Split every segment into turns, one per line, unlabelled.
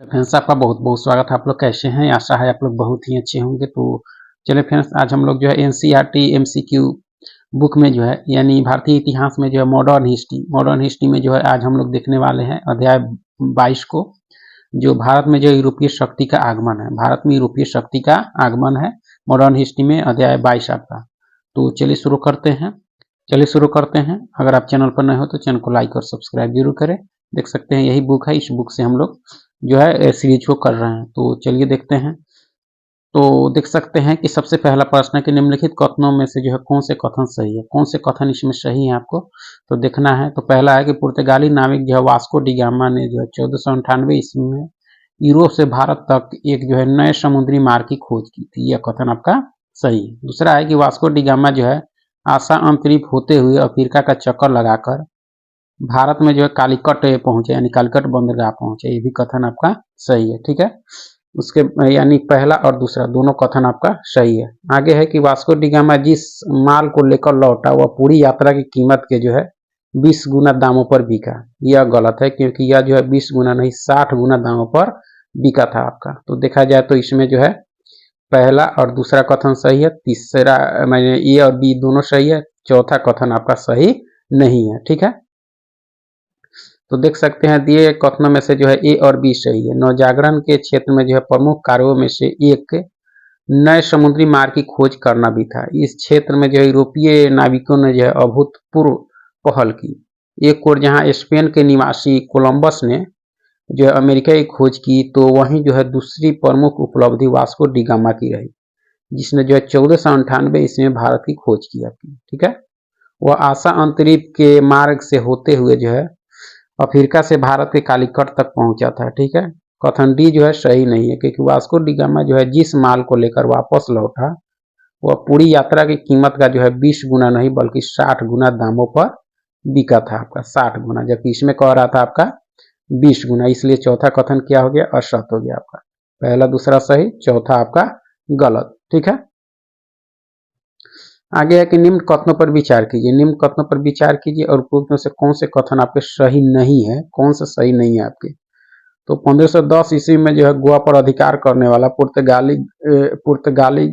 Friends, आपका बहुत बहुत स्वागत है। आप लोग कैसे हैं? आशा है आप लोग बहुत ही अच्छे होंगे। तो चलिए फ्रेंड्स, आज हम लोग जो है एनसीईआरटी एमसीक्यू बुक में जो है यानी भारतीय इतिहास में जो है मॉडर्न हिस्ट्री में जो है आज हम लोग देखने वाले हैं अध्याय 22 को, जो भारत में जो यूरोपीय शक्ति का आगमन है। भारत में यूरोपीय शक्ति का आगमन है मॉडर्न हिस्ट्री में अध्याय 22 आपका। तो चलिए शुरू करते हैं। अगर आप चैनल पर नए हो तो चैनल को लाइक और सब्सक्राइब जरूर करें। देख सकते हैं यही बुक है, इस बुक से हम लोग जो है सीरीज को कर रहे हैं। तो चलिए देखते हैं। तो देख सकते हैं कि सबसे पहला प्रश्न है कि निम्नलिखित कथनों में से जो है कौन से कथन सही है, कौन से कथन इसमें सही है आपको तो देखना है। तो पहला है कि पुर्तगाली नाविक जो है वास्को डी गामा ने जो है 1498 ईस्वी में यूरोप से भारत तक एक जो है नए समुद्री मार्ग की खोज की थी। यह कथन आपका सही है। दूसरा है कि वास्को डी गामा जो है आशा अंतरिप होते हुए अफ्रीका का चक्कर लगाकर भारत में जो है कालीकट पहुंचे, यानी कालीकट बंदरगाह पहुंचे। ये भी कथन आपका सही है। ठीक है, उसके यानी पहला और दूसरा दोनों कथन आपका सही है। आगे है कि वास्को डी गामा जिस माल को लेकर लौटा वह पूरी यात्रा की कीमत के जो है 20 गुना दामों पर बिका। यह गलत है, क्योंकि यह जो है 20 गुना नहीं 60 गुना दामों पर बिका था आपका। तो देखा जाए तो इसमें जो है पहला और दूसरा कथन सही है, तीसरा मैंने ए और बी दोनों सही है, चौथा कथन आपका सही नहीं है। ठीक है, तो देख सकते हैं दिए कथनों में से जो है ए और बी सही है। नवजागरण के क्षेत्र में जो है प्रमुख कार्यों में से एक नए समुद्री मार्ग की खोज करना भी था। इस क्षेत्र में जो है यूरोपीय नाविकों ने जो है अभूतपूर्व पहल की। एक और जहां स्पेन के निवासी कोलंबस ने जो है अमेरिका की खोज की, तो वहीं जो है दूसरी प्रमुख उपलब्धि वास्को डी गामा की रही, जिसने जो है 1498 इसमें भारत की खोज की अपनी। ठीक है, वह आशा अंतरिप के मार्ग से होते हुए जो है अफ्रीका से भारत के कालीकट तक पहुंचा था। ठीक है, कथन डी जो है सही नहीं है, क्योंकि वास्को डी गामा जो है जिस माल को लेकर वापस लौटा वह पूरी यात्रा की कीमत का जो है 20 गुना नहीं बल्कि 60 गुना दामों पर बिका था आपका, 60 गुना, जबकि इसमें कह रहा था आपका 20 गुना। इसलिए चौथा कथन क्या हो गया, असत हो गया आपका। पहला दूसरा सही, चौथा आपका गलत। ठीक है, आगे है कि निम्न कथनों पर विचार कीजिए। निम्न कथनों पर विचार कीजिए और उपरोक्त में से कौन से कथन आपके सही नहीं है, कौन सा सही नहीं है आपके। तो 1510 ईस्वी में जो है गोवा पर अधिकार करने वाला पुर्तगाली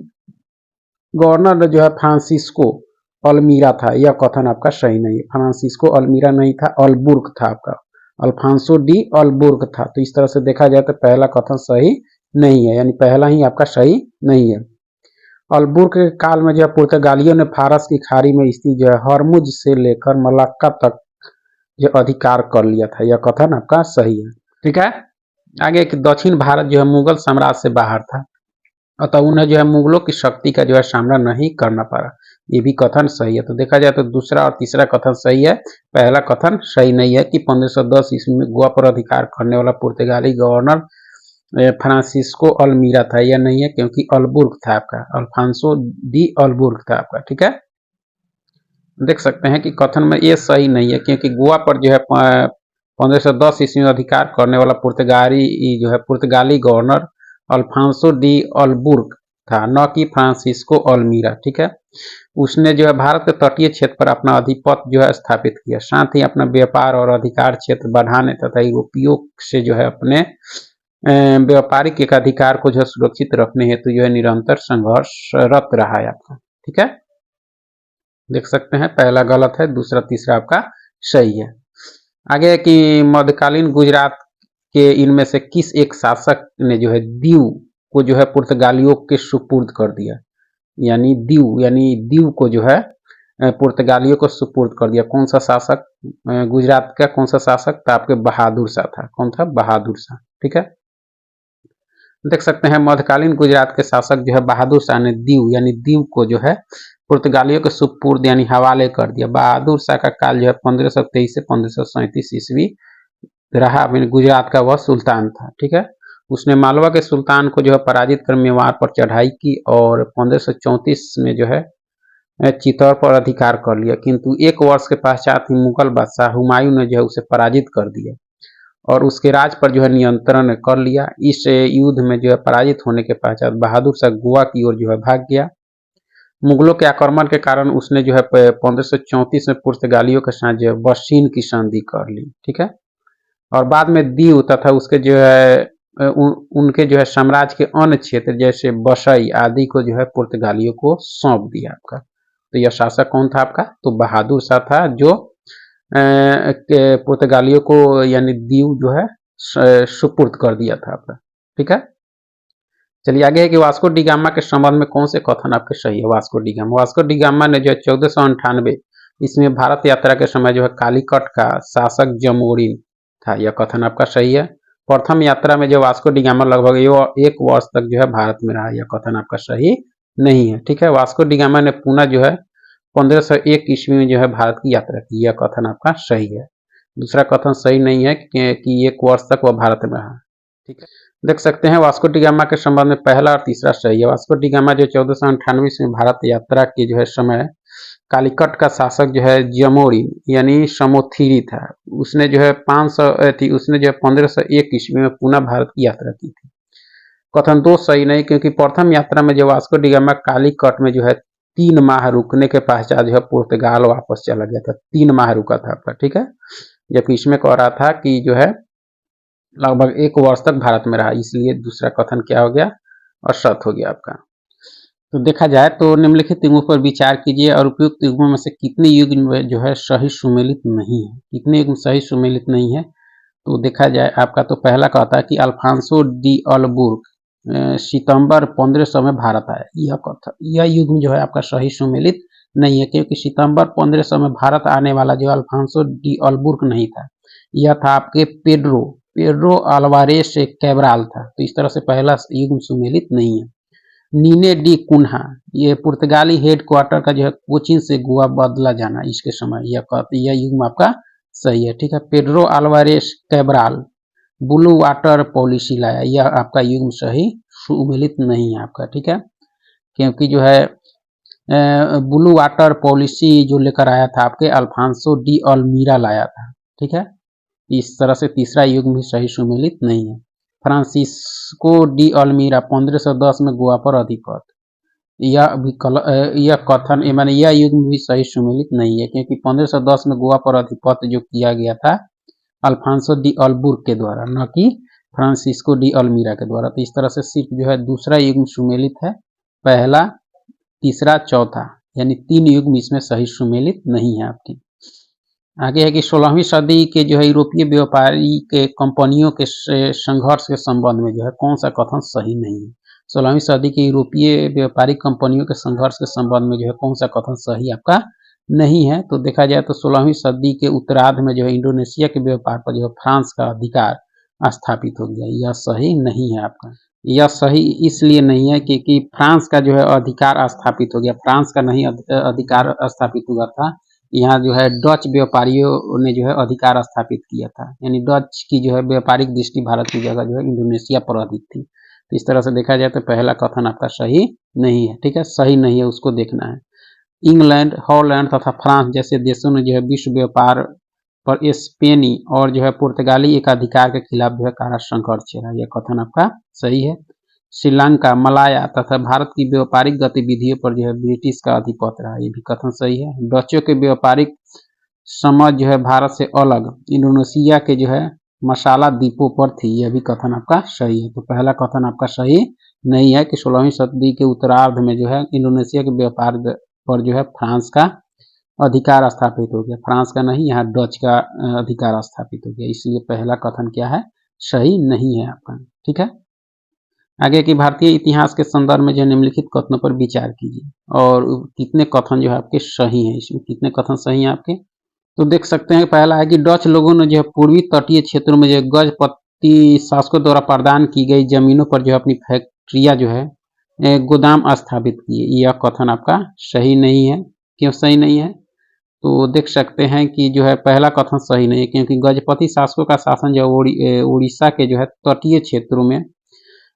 गवर्नर जो है फ्रांसिस्को अल्मीरा था। यह कथन आपका सही नहीं है। फ्रांसिस्को अल्मीरा नहीं था, अल्बुर्क था आपका, अल्फांसो डी अल्बुर्क था। तो इस तरह से देखा जाए तो पहला कथन सही नहीं है, यानी पहला ही आपका सही नहीं है। अल्बुर्क के काल में जो है पुर्तगालियों ने फारस की खाड़ी में स्थित जो है हरमुज से लेकर मलक्का तक जो अधिकार कर लिया था। यह कथन आपका सही है। ठीक है, आगे दक्षिण भारत जो है मुगल साम्राज्य से बाहर था, अतः उन्हें जो है मुगलों की शक्ति का जो है सामना नहीं करना पड़ा। ये भी कथन सही है। तो देखा जाए तो दूसरा और तीसरा कथन सही है, पहला कथन सही नहीं है कि 1510 ईस्वी में गोवा पर अधिकार करने वाला पुर्तगाली गवर्नर फ्रांसिस्को अल्मीरा था। यह नहीं है, क्योंकि अल्बुर्क था आपका, अल्फांसो डी अल्बुर्क था आपका। ठीक है, देख सकते हैं कि कथन में ये सही नहीं है, क्योंकि गोवा पर जो है 1510 ईस्वी में अधिकार करने वाला पुर्तगाली गवर्नर अल्फांसो डी अल्बुर्क था, न कि फ्रांसिस्को अल्मीरा। ठीक है, उसने जो है भारत के तटीय क्षेत्र पर अपना अधिपत्य जो है स्थापित किया, साथ ही अपना व्यापार और अधिकार क्षेत्र बढ़ाने तथा यूरोपियों से जो है अपने व्यापारिक एक अधिकार को जो है सुरक्षित रखने हेतु जो है निरंतर संघर्षरत रहा है आपका। ठीक है, देख सकते हैं पहला गलत है, दूसरा तीसरा आपका सही है। आगे है कि मध्यकालीन गुजरात के इनमें से किस एक शासक ने जो है दीव को जो है पुर्तगालियों के सुपुर्द कर दिया, यानी दीव को जो है पुर्तगालियों को सुपुर्द कर दिया। कौन सा शासक, गुजरात का कौन सा शासक था आपके, बहादुर शाह था। कौन था, बहादुर शाह। ठीक है, देख सकते हैं मध्यकालीन गुजरात के शासक जो है बहादुर शाह ने दीव को जो है पुर्तगालियों के सुपुर्द यानी हवाले कर दिया। बहादुर शाह का काल जो है 1523 से 1537 ईस्वी रहा। गुजरात का वह सुल्तान था। ठीक है, उसने मालवा के सुल्तान को जो है पराजित कर मेवाड़ पर चढ़ाई की और 1534 में जो है चित्तौड़ पर अधिकार कर लिया, किंतु एक वर्ष के पश्चात ही मुगल बादशाह हुमायूं ने जो है उसे पराजित कर दिया और उसके राज पर जो है नियंत्रण कर लिया। इस युद्ध में जो है पराजित होने के पश्चात बहादुर शाह गोवा की ओर जो है भाग गया। मुगलों के आक्रमण के कारण उसने जो है 1534 में पुर्तगालियों के साथ जो है बशीन की संधि कर ली। ठीक है, और बाद में दीव तथा उसके जो है उनके जो है साम्राज्य के अन्य क्षेत्र जैसे बसई आदि को जो है पुर्तगालियों को सौंप दिया आपका। तो यह शासक कौन था आपका? तो बहादुर शाह था, जो पुर्तगालियों को यानी दीव जो है सुपुर्द कर दिया था आपका। ठीक है, चलिए आगे है कि वास्को डी गामा के संबंध में कौन से कथन आपके सही है। वास्को डी गामा ने जो है 1498 इसमें भारत यात्रा के समय जो है कालीकट का शासक जमोरिन था, यह कथन आपका सही है। प्रथम यात्रा में जो वास्को डी गामा लगभग 1 वर्ष तक जो है भारत में रहा, यह कथन आपका सही नहीं है। ठीक है, वास्को डी गामा ने पुनः जो है 1501 ईस्वी में जो है भारत की यात्रा की, यह कथन आपका सही है। दूसरा कथन सही नहीं है कि 1 वर्ष तक वह भारत में रहा। ठीक है, देख सकते हैं वास्को डी गामा के संबंध में पहला और तीसरा सही है। वास्को डी गामा जो 1498 में भारत यात्रा की जो है समय कालीकट का शासक जो है जमोरिन यानी समोथिरी था, उसने जो है 1501 ईस्वी में पुनः भारत की यात्रा की थी। कथन 2 सही नहीं, क्योंकि प्रथम यात्रा में जो वास्को डी गामा कालीकट में जो है 3 माह रुकने के पश्चात जो है पुर्तगाल वापस चला गया था, 3 माह रुका था आपका। ठीक है, जबकि इसमें कह रहा था कि जो है लगभग 1 वर्ष तक भारत में रहा, इसलिए दूसरा कथन क्या हो गया? असत हो गया आपका। तो देखा जाए तो निम्नलिखित युग्मों पर विचार कीजिए और उपयुक्त युग्मों में से कितने युग्म जो है सही सुमेलित नहीं है, कितने युग्म सही सुमेलित नहीं है। तो देखा जाए आपका, तो पहला कहता है कि अल्फांसो डी अल्बुर्क सितंबर 1500 में भारत आया, यह युग्म जो है आपका सही सुमेलित नहीं है, क्योंकि सितंबर 1500 में भारत आने वाला जो अल्फांसो डी अल्बुर्क नहीं था, यह था आपके पेड्रो अल्वारेस कैब्राल था। तो इस तरह से पहला युग्म सुमेलित नहीं है। नीने डी कुन्हा, ये पुर्तगाली हेडक्वार्टर का जो है कोचीन से गोवा बदला जाना इसके समय, यह युग्म आपका सही है। ठीक है, Pedro Alvares Cabral blue water policy लाया, यह आपका युग्म सही सुमेलित नहीं है आपका। ठीक है, क्योंकि जो है ब्लू वाटर पॉलिसी जो लेकर आया था आपके अल्फांसो डी अल्मीरा लाया था। ठीक है, इस तरह से तीसरा युग्म भी सही सुमेलित नहीं है। फ्रांसिस्को डी अल्मीरा 1510 में गोवा पर अधिपत, यह कथन माने यह युग्म भी सही सुमेलित नहीं है, क्योंकि 1510 में गोवा पर अधिपत जो किया गया था अल्फांसो डी अल्बुर्क के द्वारा, न कि फ्रांसिस्को डी अल्मीरा के द्वारा। तो इस तरह से सिर्फ जो है दूसरा युग्म सुमेलित है, पहला, तीसरा, चौथा, यानी 3 युग्म इसमें सही सुमेलित नहीं है आपकी। आगे है कि 16वीं सदी के जो है यूरोपीय व्यापारी के कंपनियों के संघर्ष के संबंध में जो है कौन सा कथन सही नहीं है। 16वीं सदी के यूरोपीय व्यापारिक कंपनियों के संघर्ष के संबंध में जो है कौन सा कथन सही आपका नहीं है। तो देखा जाए तो 16वीं सदी के उत्तरार्ध में जो है इंडोनेशिया के व्यापार पर जो है फ्रांस का अधिकार स्थापित हो गया, यह सही नहीं है आपका। यह सही इसलिए नहीं है क्योंकि फ्रांस का जो है अधिकार स्थापित हो गया, फ्रांस का नहीं अधिकार स्थापित हुआ था, यहाँ जो है डच व्यापारियों ने जो है अधिकार स्थापित किया था, यानी डच की जो है व्यापारिक दृष्टि भारत की जगह जो है इंडोनेशिया पर अधिक थी। तो इस तरह से देखा जाए तो पहला कथन आपका सही नहीं है। ठीक है, सही नहीं है, उसको देखना है। इंग्लैंड, हॉलैंड तथा फ्रांस जैसे देशों ने जो है विश्व व्यापार पर स्पेनी और जो है पुर्तगाली एकाधिकार के खिलाफ जो है कड़ा संघर्ष छेड़ा, यह कथन आपका सही है। श्रीलंका, मलाया तथा भारत की व्यापारिक गतिविधियों पर जो है ब्रिटिश का आधिपत्य रहा, ये भी कथन सही है। डचों के व्यापारिक समझ जो है भारत से अलग इंडोनेशिया के जो है मसाला द्वीपों पर थी, यह भी कथन आपका सही है। तो पहला कथन आपका सही नहीं है कि 16वीं सदी के उत्तरार्ध में जो है इंडोनेशिया के व्यापार पर जो है फ्रांस का अधिकार स्थापित हो गया, फ्रांस का नहीं, यहाँ डच का अधिकार स्थापित हो गया, इसलिए पहला कथन क्या है? सही नहीं है आपका। ठीक है, आगे की भारतीय इतिहास के संदर्भ में जो निम्नलिखित कथनों पर विचार कीजिए और कितने कथन जो है आपके सही हैं, इसमें कितने कथन सही हैं आपके। तो देख सकते हैं पहला है कि डच लोगों ने जो है पूर्वी तटीय क्षेत्रों में जो गजपति शासकों द्वारा प्रदान की गई जमीनों पर जो है अपनी फैक्ट्रियां जो है गोदाम स्थापित किए, यह कथन आपका सही नहीं है। क्यों सही नहीं है? तो देख सकते हैं कि जो है पहला कथन सही नहीं है, क्योंकि गजपति शासकों का शासन जो उड़ीसा के जो है तटीय क्षेत्रों में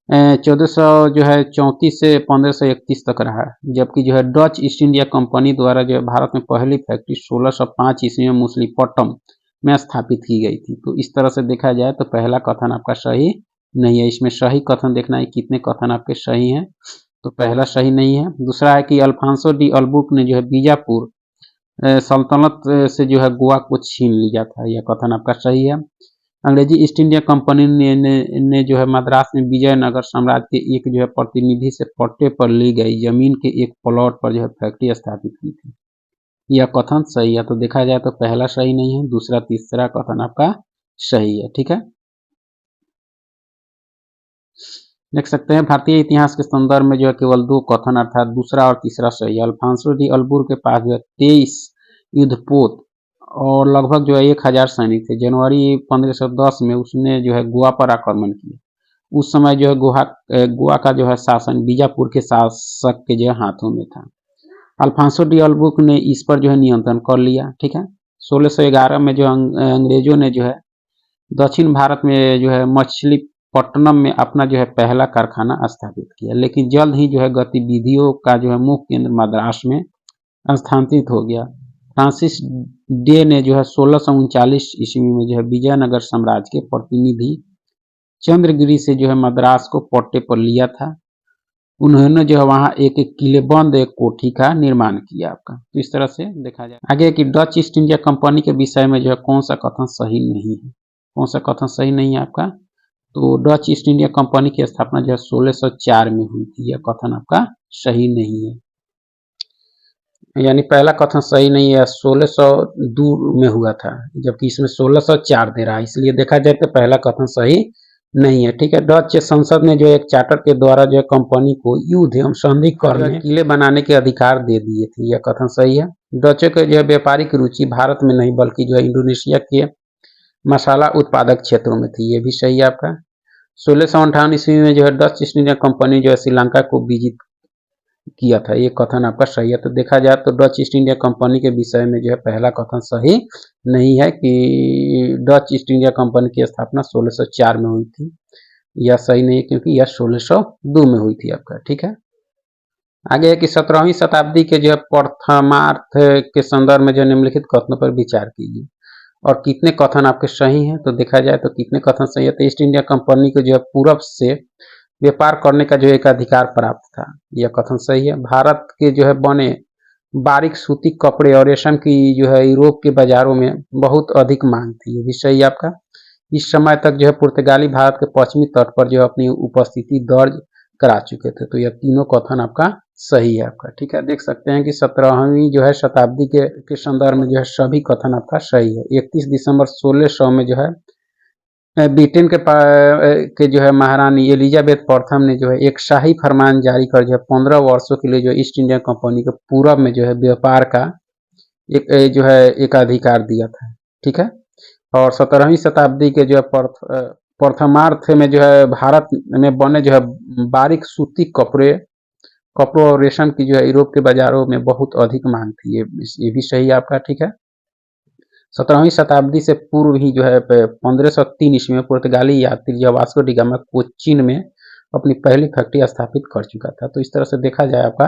1400 जो है 34 से 1531 तक रहा, जबकि जो है डच ईस्ट इंडिया कंपनी द्वारा जो है भारत में पहली फैक्ट्री 1605 ईस्वी में मछलीपट्टनम में स्थापित की गई थी। तो इस तरह से देखा जाए तो पहला कथन आपका सही नहीं है, इसमें सही कथन देखना है कितने कथन आपके सही हैं। तो पहला सही नहीं है। दूसरा है कि अल्फांसो डी अल्बुर्क ने जो है बीजापुर सल्तनत से जो है गोवा को छीन लिया था, यह कथन आपका सही है। अंग्रेजी ईस्ट इंडिया कंपनी ने जो है मद्रास में विजयनगर साम्राज्य के एक जो है प्रतिनिधि से पट्टे पर ली गई जमीन के एक प्लॉट पर जो है फैक्ट्री स्थापित की थी। यह कथन सही है, तो देखा जाए तो पहला सही नहीं है, दूसरा तीसरा कथन आपका सही है। ठीक है, देख सकते हैं भारतीय इतिहास के संदर्भ में जो है केवल 2 कथन अर्थात दूसरा और तीसरा सही है। अल्फांसो डी अल्बुर के पास जो है 23 युद्धपोत और लगभग जो है 1000 सैनिक थे। जनवरी 1510 में उसने जो है गोवा पर आक्रमण किया। उस समय जो है गोवा का जो है शासन बीजापुर के शासक के जो है हाथों में था। अल्फांसो डी अल्बुक ने इस पर जो है नियंत्रण कर लिया। ठीक है, 1611 में जो अंग्रेजों ने जो है दक्षिण भारत में जो है मछलीपट्टनम में अपना जो है पहला कारखाना स्थापित किया, लेकिन जल्द ही जो है गतिविधियों का जो है मुख्य केंद्र मद्रास में स्थानांतरित हो गया। फ्रांसिस डे ने जो है 1639 ईस्वी में जो है विजयनगर साम्राज्य के प्रतिनिधि चंद्रगिरी से जो है मद्रास को पट्टे पर लिया था। उन्होंने जो है वहां एक किलेबंद एक कोठी का निर्माण किया आपका। तो इस तरह से देखा जाए आगे कि डच ईस्ट इंडिया कंपनी के विषय में जो है कौन सा कथन सही नहीं है, कौन सा कथन सही नहीं है आपका। तो डच ईस्ट इंडिया कंपनी की स्थापना जो है 1604 में हुई थी, यह कथन आपका सही नहीं है, यानी पहला कथन सही नहीं है, 1602 में हुआ था जबकि इसमें 1604 दे रहा है, इसलिए देखा जाए तो पहला कथन सही नहीं है। ठीक है, डच संसद ने जो एक चार्टर के द्वारा जो है कंपनी को युद्ध एवं संधि करने किले बनाने के अधिकार दे दिए थे, यह कथन सही है। डचों के जो है व्यापारिक रुचि भारत में नहीं बल्कि जो है इंडोनेशिया के मसाला उत्पादक क्षेत्रों में थी, ये भी सही है आपका। 1658 ईस्वी में जो है डच ईस्ट इंडिया कंपनी जो है श्रीलंका को विजित किया था, ये कथन आपका सही है। तो देखा जाए तो डच ईस्ट इंडिया कंपनी के विषय में जो है पहला कथन सही नहीं है कि डच ईस्ट इंडिया कंपनी की स्थापना 1604 में हुई थी, यह सही नहीं है क्योंकि यह 1602 में हुई थी आपका। ठीक है, आगे है कि 17वीं शताब्दी के जो है प्रथमार्थ के संदर्भ में जो निम्नलिखित कथनों पर विचार कीजिए और कितने कथन आपके सही हैं। तो देखा जाए तो कितने कथन सही है। तो ईस्ट इंडिया कंपनी को जो है पूरब से व्यापार करने का जो एक अधिकार प्राप्त था, यह कथन सही है। भारत के जो है बने बारीक सूती कपड़े और रेशम की जो है यूरोप के बाजारों में बहुत अधिक मांग थी, ये भी सही है आपका। इस समय तक जो है पुर्तगाली भारत के पश्चिमी तट पर जो है अपनी उपस्थिति दर्ज करा चुके थे, तो यह तीनों कथन आपका सही है आपका। ठीक है, देख सकते हैं कि 17वीं जो है शताब्दी के संदर्भ में जो है सभी कथन आपका सही है। 31 दिसंबर 1600 में जो है ब्रिटेन के जो है महारानी एलिजाबेथ प्रथम ने जो है एक शाही फरमान जारी कर जो है 15 वर्षों के लिए जो ईस्ट इंडिया कंपनी को पूरब में जो है व्यापार का एक जो है एक अधिकार दिया था। ठीक है, और 17वीं शताब्दी के जो है प्रथमार्थ में जो है भारत में बने जो है बारीक सूती कपड़ों और रेशम की जो है यूरोप के बाजारों में बहुत अधिक मांग थी, ये भी सही है आपका। ठीक है, 17वीं शताब्दी से पूर्व ही जो है 1503 ईस्वी में पुर्तगाली यात्री जो वास्को डी गामा कोचीन में अपनी पहली फैक्ट्री स्थापित कर चुका था। तो इस तरह से देखा जाए आपका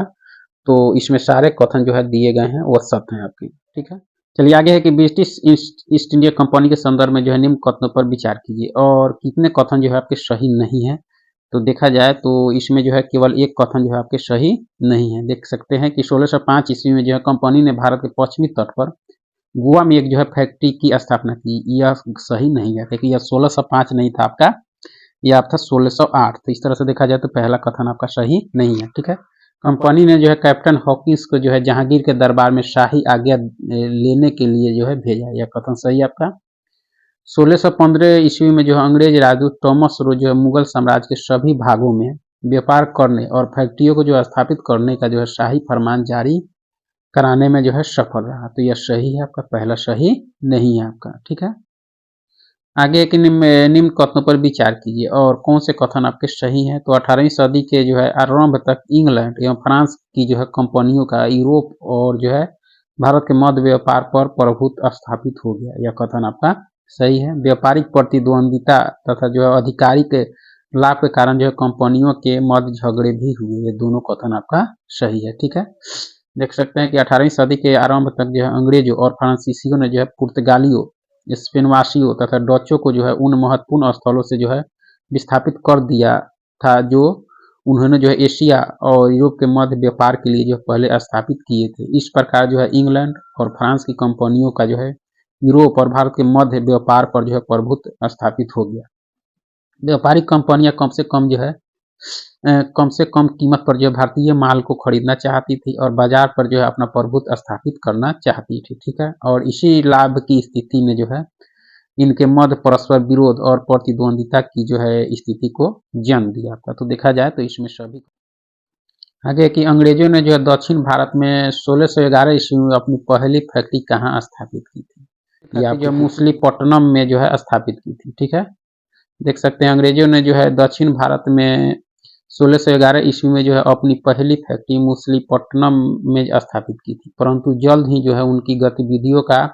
तो इसमें सारे कथन जो है दिए गए हैं वो सत्य हैं आपके। ठीक है, चलिए आगे है कि ब्रिटिश ईस्ट इंडिया कंपनी के संदर्भ में जो है निम्न कथनों पर विचार कीजिए और कितने कथन जो है आपके सही नहीं है। तो देखा जाए तो इसमें जो है केवल एक कथन जो है आपके सही नहीं है। देख सकते हैं कि 1605 ईस्वी में जो है कंपनी ने भारत के पश्चिमी तट पर गोवा में एक जो है फैक्ट्री की स्थापना की, यह सही नहीं है क्योंकि यह 1605 नहीं था आपका, यह था 1608। तो इस तरह से देखा जाए तो पहला कथन आपका सही नहीं है। ठीक है, कंपनी ने जो है कैप्टन हॉकिंस को जो है जहांगीर के दरबार में शाही आज्ञा लेने के लिए जो है भेजा, यह कथन सही है आपका। 1615 ईस्वी में जो है अंग्रेज राजदूत टॉमस रो जो है मुगल साम्राज्य के सभी भागों में व्यापार करने और फैक्ट्रियों को जो है स्थापित करने का जो है शाही फरमान जारी कराने में जो है सफल रहा, तो यह सही है आपका, पहला सही नहीं है आपका। ठीक है, आगे के निम्न कथनों पर विचार कीजिए और कौन से कथन आपके सही हैं। तो 18वीं सदी के जो है आरंभ तक इंग्लैंड एवं फ्रांस की जो है कंपनियों का यूरोप और जो है भारत के मध्य व्यापार पर प्रभुत्व स्थापित हो गया, यह कथन आपका सही है। व्यापारिक प्रतिद्वंदिता तथा जो है आधिकारिक लाभ के कारण जो है कंपनियों के मध्य झगड़े भी हुए, ये दोनों कथन आपका सही है। ठीक है, देख सकते हैं कि 18वीं सदी के आरंभ तक जो है अंग्रेजों और फ्रांसीसियों ने जो है पुर्तगालियों, स्पेनवासियों तथा डचों को जो है उन महत्वपूर्ण स्थलों से जो है विस्थापित कर दिया था जो उन्होंने जो है एशिया और यूरोप के मध्य व्यापार के लिए जो पहले स्थापित किए थे। इस प्रकार जो है इंग्लैंड और फ्रांस की कंपनियों का जो है यूरोप और भारत के मध्य व्यापार पर जो है प्रभुत्व स्थापित हो गया। व्यापारिक कंपनियां कम से कम जो है कम से कम कीमत पर जो भारतीय माल को खरीदना चाहती थी और बाजार पर जो है अपना प्रभुत्व स्थापित करना चाहती थी, ठीक है। और इसी लाभ की स्थिति में जो है इनके मध्य परस्पर विरोध और प्रतिद्वंदिता की जो है स्थिति को जन्म दिया था। तो देखा जाए तो इसमें सभी आगे कि अंग्रेजों ने जो है दक्षिण भारत में 1611 ईस्वी में अपनी पहली फैक्ट्री कहाँ स्थापित की थी, या जो मुसलीपट्टनम में जो है स्थापित की थी, ठीक है। देख सकते हैं अंग्रेजों ने जो है दक्षिण भारत में 1611 ईस्वी में जो है अपनी पहली फैक्ट्री मुसलीपट्टनम में स्थापित की थी, परंतु जल्द ही जो है उनकी गतिविधियों का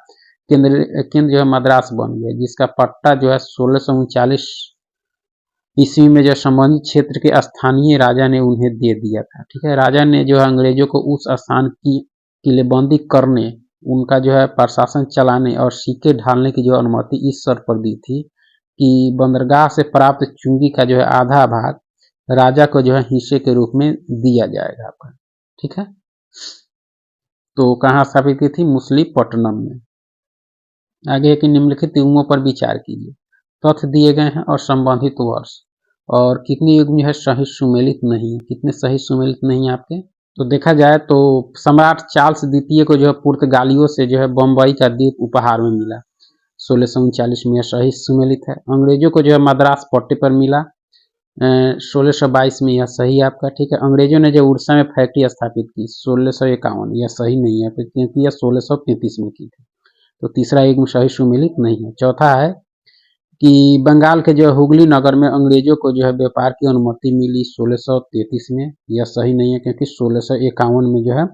केंद्र जो है मद्रास बन गया, जिसका पट्टा जो है 1639 ईस्वी में जो संबंधित क्षेत्र के स्थानीय राजा ने उन्हें दे दिया था, ठीक है। राजा ने जो है अंग्रेजों को उस स्थान की किलेबंदी करने, उनका जो है प्रशासन चलाने और सिक्के ढालने की जो अनुमति इस शर्त पर दी थी कि बंदरगाह से प्राप्त चुंगी का जो है आधा भाग राजा को जो है हिस्से के रूप में दिया जाएगा आपका, ठीक है। तो कहाँ स्थापित की थी, मुसलीपट्टनम में। आगे के निम्नलिखित युगों पर विचार कीजिए। तथ्य दिए गए हैं और संबंधित वर्ष, और कितने युग में है सही सुमेलित नहीं है, कितने सही सुमेलित नहीं है आपके। तो देखा जाए तो सम्राट चार्ल्स द्वितीय को जो है पुर्तगालियों से जो है बम्बई का द्वीप उपहार में मिला, 1639 में, सही सुमेलित है। अंग्रेजों को जो है मद्रास पट्टे पर मिला 1622 में, यह सही है आपका, ठीक है। अंग्रेजों ने जो उड़ीसा में फैक्ट्री स्थापित की 1651, यह सही नहीं है क्योंकि यह 1633 में की थी। तो तीसरा युग सही सुमेलित नहीं है। चौथा है कि बंगाल के जो हुगली नगर में अंग्रेजों को जो है व्यापार की अनुमति मिली 1633 में, यह सही नहीं है क्योंकि 1651 में जो है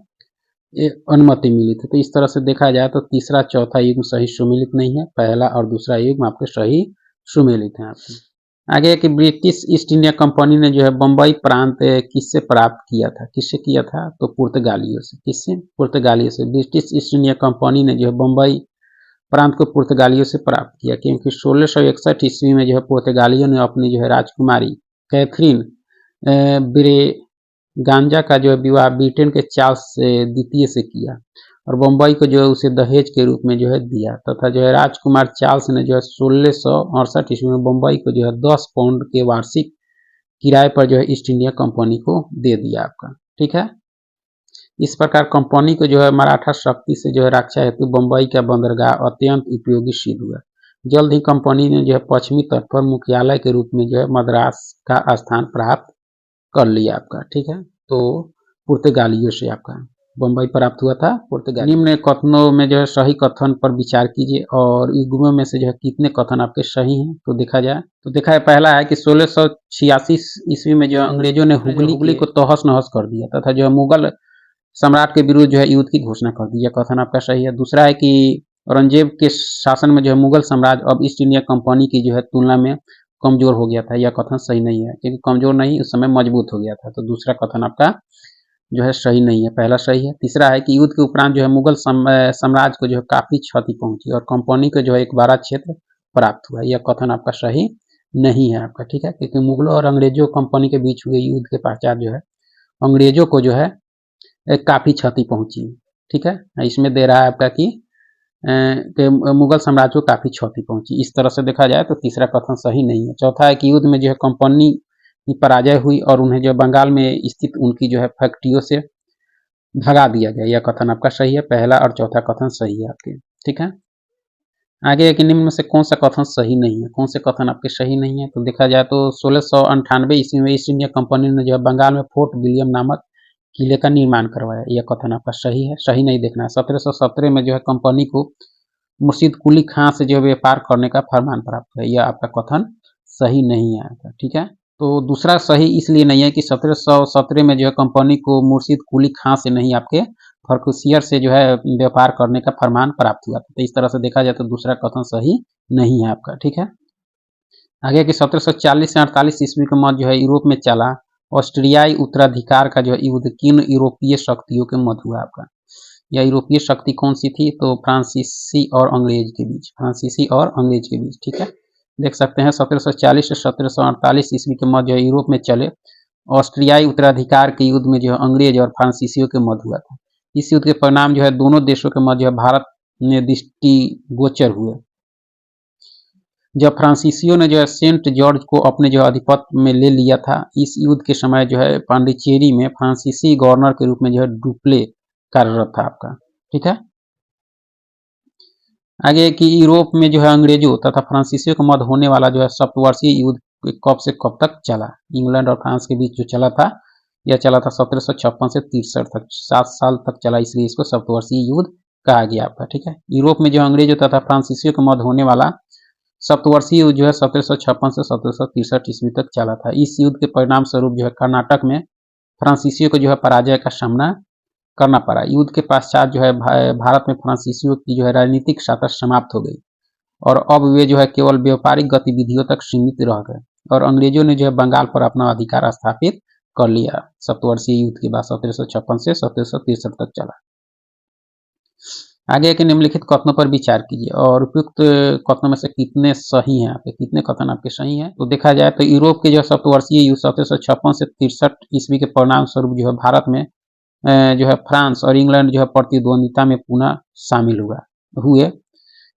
अनुमति मिली थी। तो इस तरह से देखा जाए तो तीसरा चौथा युग सही सुमेलित नहीं है, पहला और दूसरा युग आपके सही सुमेलित हैं आपके। आगे कि ब्रिटिश ईस्ट इंडिया कंपनी ने जो है बम्बई प्रांत किससे प्राप्त किया था, किससे किया था, तो पुर्तगालियों से। किससे, पुर्तगालियों से। ब्रिटिश ईस्ट इंडिया कंपनी ने जो है बम्बई प्रांत को पुर्तगालियों से प्राप्त किया, क्योंकि 1661 ईस्वी में जो है पुर्तगालियों ने अपनी जो है राजकुमारी कैथरीन ब्रेगांजा का जो है विवाह ब्रिटेन के चार्ल्स द्वितीय से किया और बम्बई को जो है उसे दहेज के रूप में जो है दिया, तथा जो है राजकुमार चार्ल्स ने जो है 1668 ईस्वी में बम्बई को जो है 10 पाउंड के वार्षिक किराए पर जो है ईस्ट इंडिया कंपनी को दे दिया आपका, ठीक है। इस प्रकार कंपनी को जो है मराठा शक्ति से जो है रक्षा हेतु बम्बई का बंदरगाह अत्यंत उपयोगी सिद्ध हुआ। जल्द ही कंपनी ने जो है पश्चिमी तट पर मुख्यालय के रूप में जो है मद्रास का स्थान प्राप्त कर लिया आपका, ठीक है। तो पुर्तगालियों से आपका बम्बई प्राप्त हुआ था पुर्तगाली। निम्न कथनों में जो है सही कथन पर विचार कीजिए और युग्मों में से जो है कितने कथन आपके सही हैं। तो देखा जाए तो देखा है पहला है कि 1686 ईस्वी में जो अंग्रेजों ने हुगली को तहस नहस कर दिया तथा जो है मुगल सम्राट के विरुद्ध जो है युद्ध की घोषणा कर दी, यह कथन आपका सही है। दूसरा है कि औरंगजेब के शासन में जो है मुगल साम्राज्य अब ईस्ट इंडिया कंपनी की जो है तुलना में कमजोर हो गया था, यह कथन सही नहीं है क्योंकि कमजोर नहीं, उस समय मजबूत हो गया था। तो दूसरा कथन आपका जो है सही नहीं है, पहला सही है। तीसरा है कि युद्ध के उपरांत जो है मुगल साम्राज्य को जो है काफी क्षति पहुंची और कंपनी को जो है एक बड़ा क्षेत्र प्राप्त हुआ, यह कथन आपका सही नहीं है आपका, ठीक है। क्योंकि मुगलों और अंग्रेजों कंपनी के बीच हुए युद्ध के पश्चात जो है अंग्रेजों को जो है काफी क्षति पहुंची, ठीक है। इसमें दे रहा है आपका कि मुगल साम्राज्य को काफी क्षति पहुंची। इस तरह से देखा जाए तो तीसरा कथन सही नहीं है। चौथा है कि युद्ध में जो है कंपनी की पराजय हुई और उन्हें जो बंगाल में स्थित उनकी जो है फैक्ट्रियों से भगा दिया गया, यह कथन आपका सही है। पहला और चौथा कथन सही है आपके, ठीक है। आगे कि निम्न में से कौन सा कथन सही नहीं है, कौन से कथन आपके सही नहीं है। तो देखा जाए तो 1698 ईस्वी में ईस्ट इंडिया कंपनी ने जो है बंगाल में फोर्ट विलियम नामक किले का निर्माण करवाया, यह कथन आपका सही है, सही नहीं देखना है। 1717 में जो है कंपनी को मुर्शीद कुली खां से जो है व्यापार करने का फरमान प्राप्त है, यह आपका कथन सही नहीं है आपका, ठीक है। तो दूसरा सही इसलिए नहीं है कि 1717 में जो है कंपनी को मुर्शीद कुली खां से नहीं आपके फर्रुखियर से जो है व्यापार करने का फरमान प्राप्त हुआ था। तो इस तरह से देखा जाए तो दूसरा कथन सही नहीं है आपका, ठीक है। आगे कि 1740 से 48 ईस्वी के मध्य जो है यूरोप में चला ऑस्ट्रियाई उत्तराधिकार का जो युद्ध किन यूरोपीय शक्तियों के मध्य हुआ आपका। यह यूरोपीय शक्ति कौन सी थी, तो फ्रांसीसी और अंग्रेज के बीच, फ्रांसीसी और अंग्रेज के बीच, ठीक है। देख सकते हैं 1740 से 1748 ईस्वी के मध्य यूरोप में चले ऑस्ट्रियाई उत्तराधिकार के युद्ध में जो है अंग्रेज और फ्रांसीसियों के मध्य हुआ था। इस युद्ध के परिणाम जो है दोनों देशों के मध्य भारत में दृष्टिगोचर हुए। जब फ्रांसीसियों ने जो है सेंट जॉर्ज को अपने जो आधिपत्य में ले लिया था, इस युद्ध के समय जो है पांडिचेरी में फ्रांसीसी गवर्नर के रूप में जो है डुप्ले कार्यरत था आपका। ठीक है, आगे कि यूरोप में जो है अंग्रेजों तथा फ्रांसीसियों के मध्य होने वाला जो है सप्तवर्षीय युद्ध कब से कब तक चला। इंग्लैंड और फ्रांस के बीच जो चला था, यह चला था 1756 से 63 तक, 7 साल तक चला, इसलिए इसको सप्तवर्षीय युद्ध कहा गया आपका। ठीक है, यूरोप में जो अंग्रेजों तथा फ्रांसीसियों के मध्य होने वाला सप्तवर्षीय युद्ध जो है 1756 से 1763 ईस्वी तक चला था। इस युद्ध के परिणाम स्वरूप जो है कर्नाटक में फ्रांसीसियों को जो है पराजय का सामना करना पड़ा। युद्ध के पश्चात जो है भारत में फ्रांसीसियों की जो है राजनीतिक सत्ता समाप्त हो गई और अब वे जो है केवल व्यापारिक गतिविधियों तक सीमित रह गए और अंग्रेजों ने जो है बंगाल पर अपना अधिकार स्थापित कर लिया। सप्तवर्षीय युद्ध के बाद 1756 से 1763 तक चला। आगे के निम्नलिखित कथनों पर विचार कीजिए और उपयुक्त कथनों में से कितने सही हैं, आपके कितने कथन आपके सही हैं। तो देखा जाए तो यूरोप के जो सप्तवर्षीय युद्ध 1756 से 63 ईस्वी के परिणाम स्वरूप जो है भारत में जो है फ्रांस और इंग्लैंड जो है प्रतिद्वंदिता में पुनः शामिल हुए।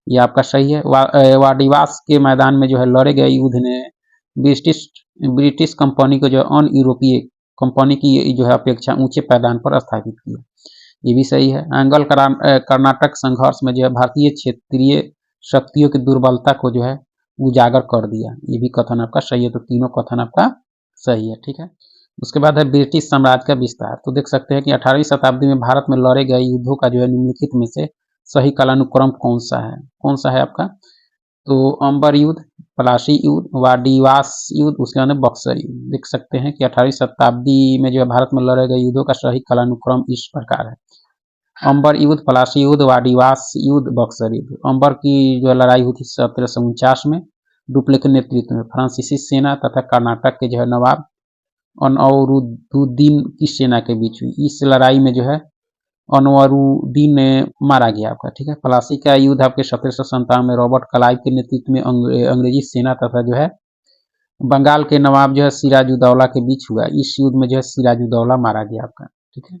ये आपका सही है। वाडिवास के मैदान में जो है लड़े गए युद्ध ने ब्रिटिश कंपनी को जो अन यूरोपीय कंपनी की जो है अपेक्षा ऊंचे पैदान पर स्थापित किया। ये भी सही है। एंगल कर्नाटक संघर्ष में जो है भारतीय क्षेत्रीय शक्तियों की दुर्बलता को जो है उजागर कर दिया। ये भी कथन आपका सही है। तो तीनों कथन आपका सही है। ठीक है, उसके बाद है ब्रिटिश साम्राज्य का विस्तार। तो देख सकते हैं कि 18वीं शताब्दी में भारत में लड़े गए युद्धों का जो है निम्नलिखित में से सही कालानुक्रम कौन सा है। कौन सा है आपका? तो अंबर युद्ध, पलासी युद्ध, वाडिवास युद्ध, उसके बाद बक्सर युद्ध। देख सकते हैं कि 18वीं शताब्दी में जो है भारत में लड़े गए युद्धों का सही कालानुक्रम इस प्रकार है। अंबर युद्ध, पलासी युद्ध, वाडिवास युद्ध, बक्सर युद्ध। अंबर की जो लड़ाई हुई थी 1749 में डुप्ले के नेतृत्व में फ्रांसीसी सेना तथा कर्नाटक के जो है नवाब अनवरुद्दीन की सेना के बीच हुई। इस लड़ाई में जो है अनवरुद्दीन मारा गया आपका। ठीक है, पलासी का युद्ध आपके 1757 में रॉबर्ट क्लाइव के नेतृत्व में अंग्रेजी सेना तथा जो है बंगाल के नवाब जो है सिराजुद्दौला के बीच हुआ। इस युद्ध में जो है सिराजुद्दौला मारा गया आपका। ठीक है,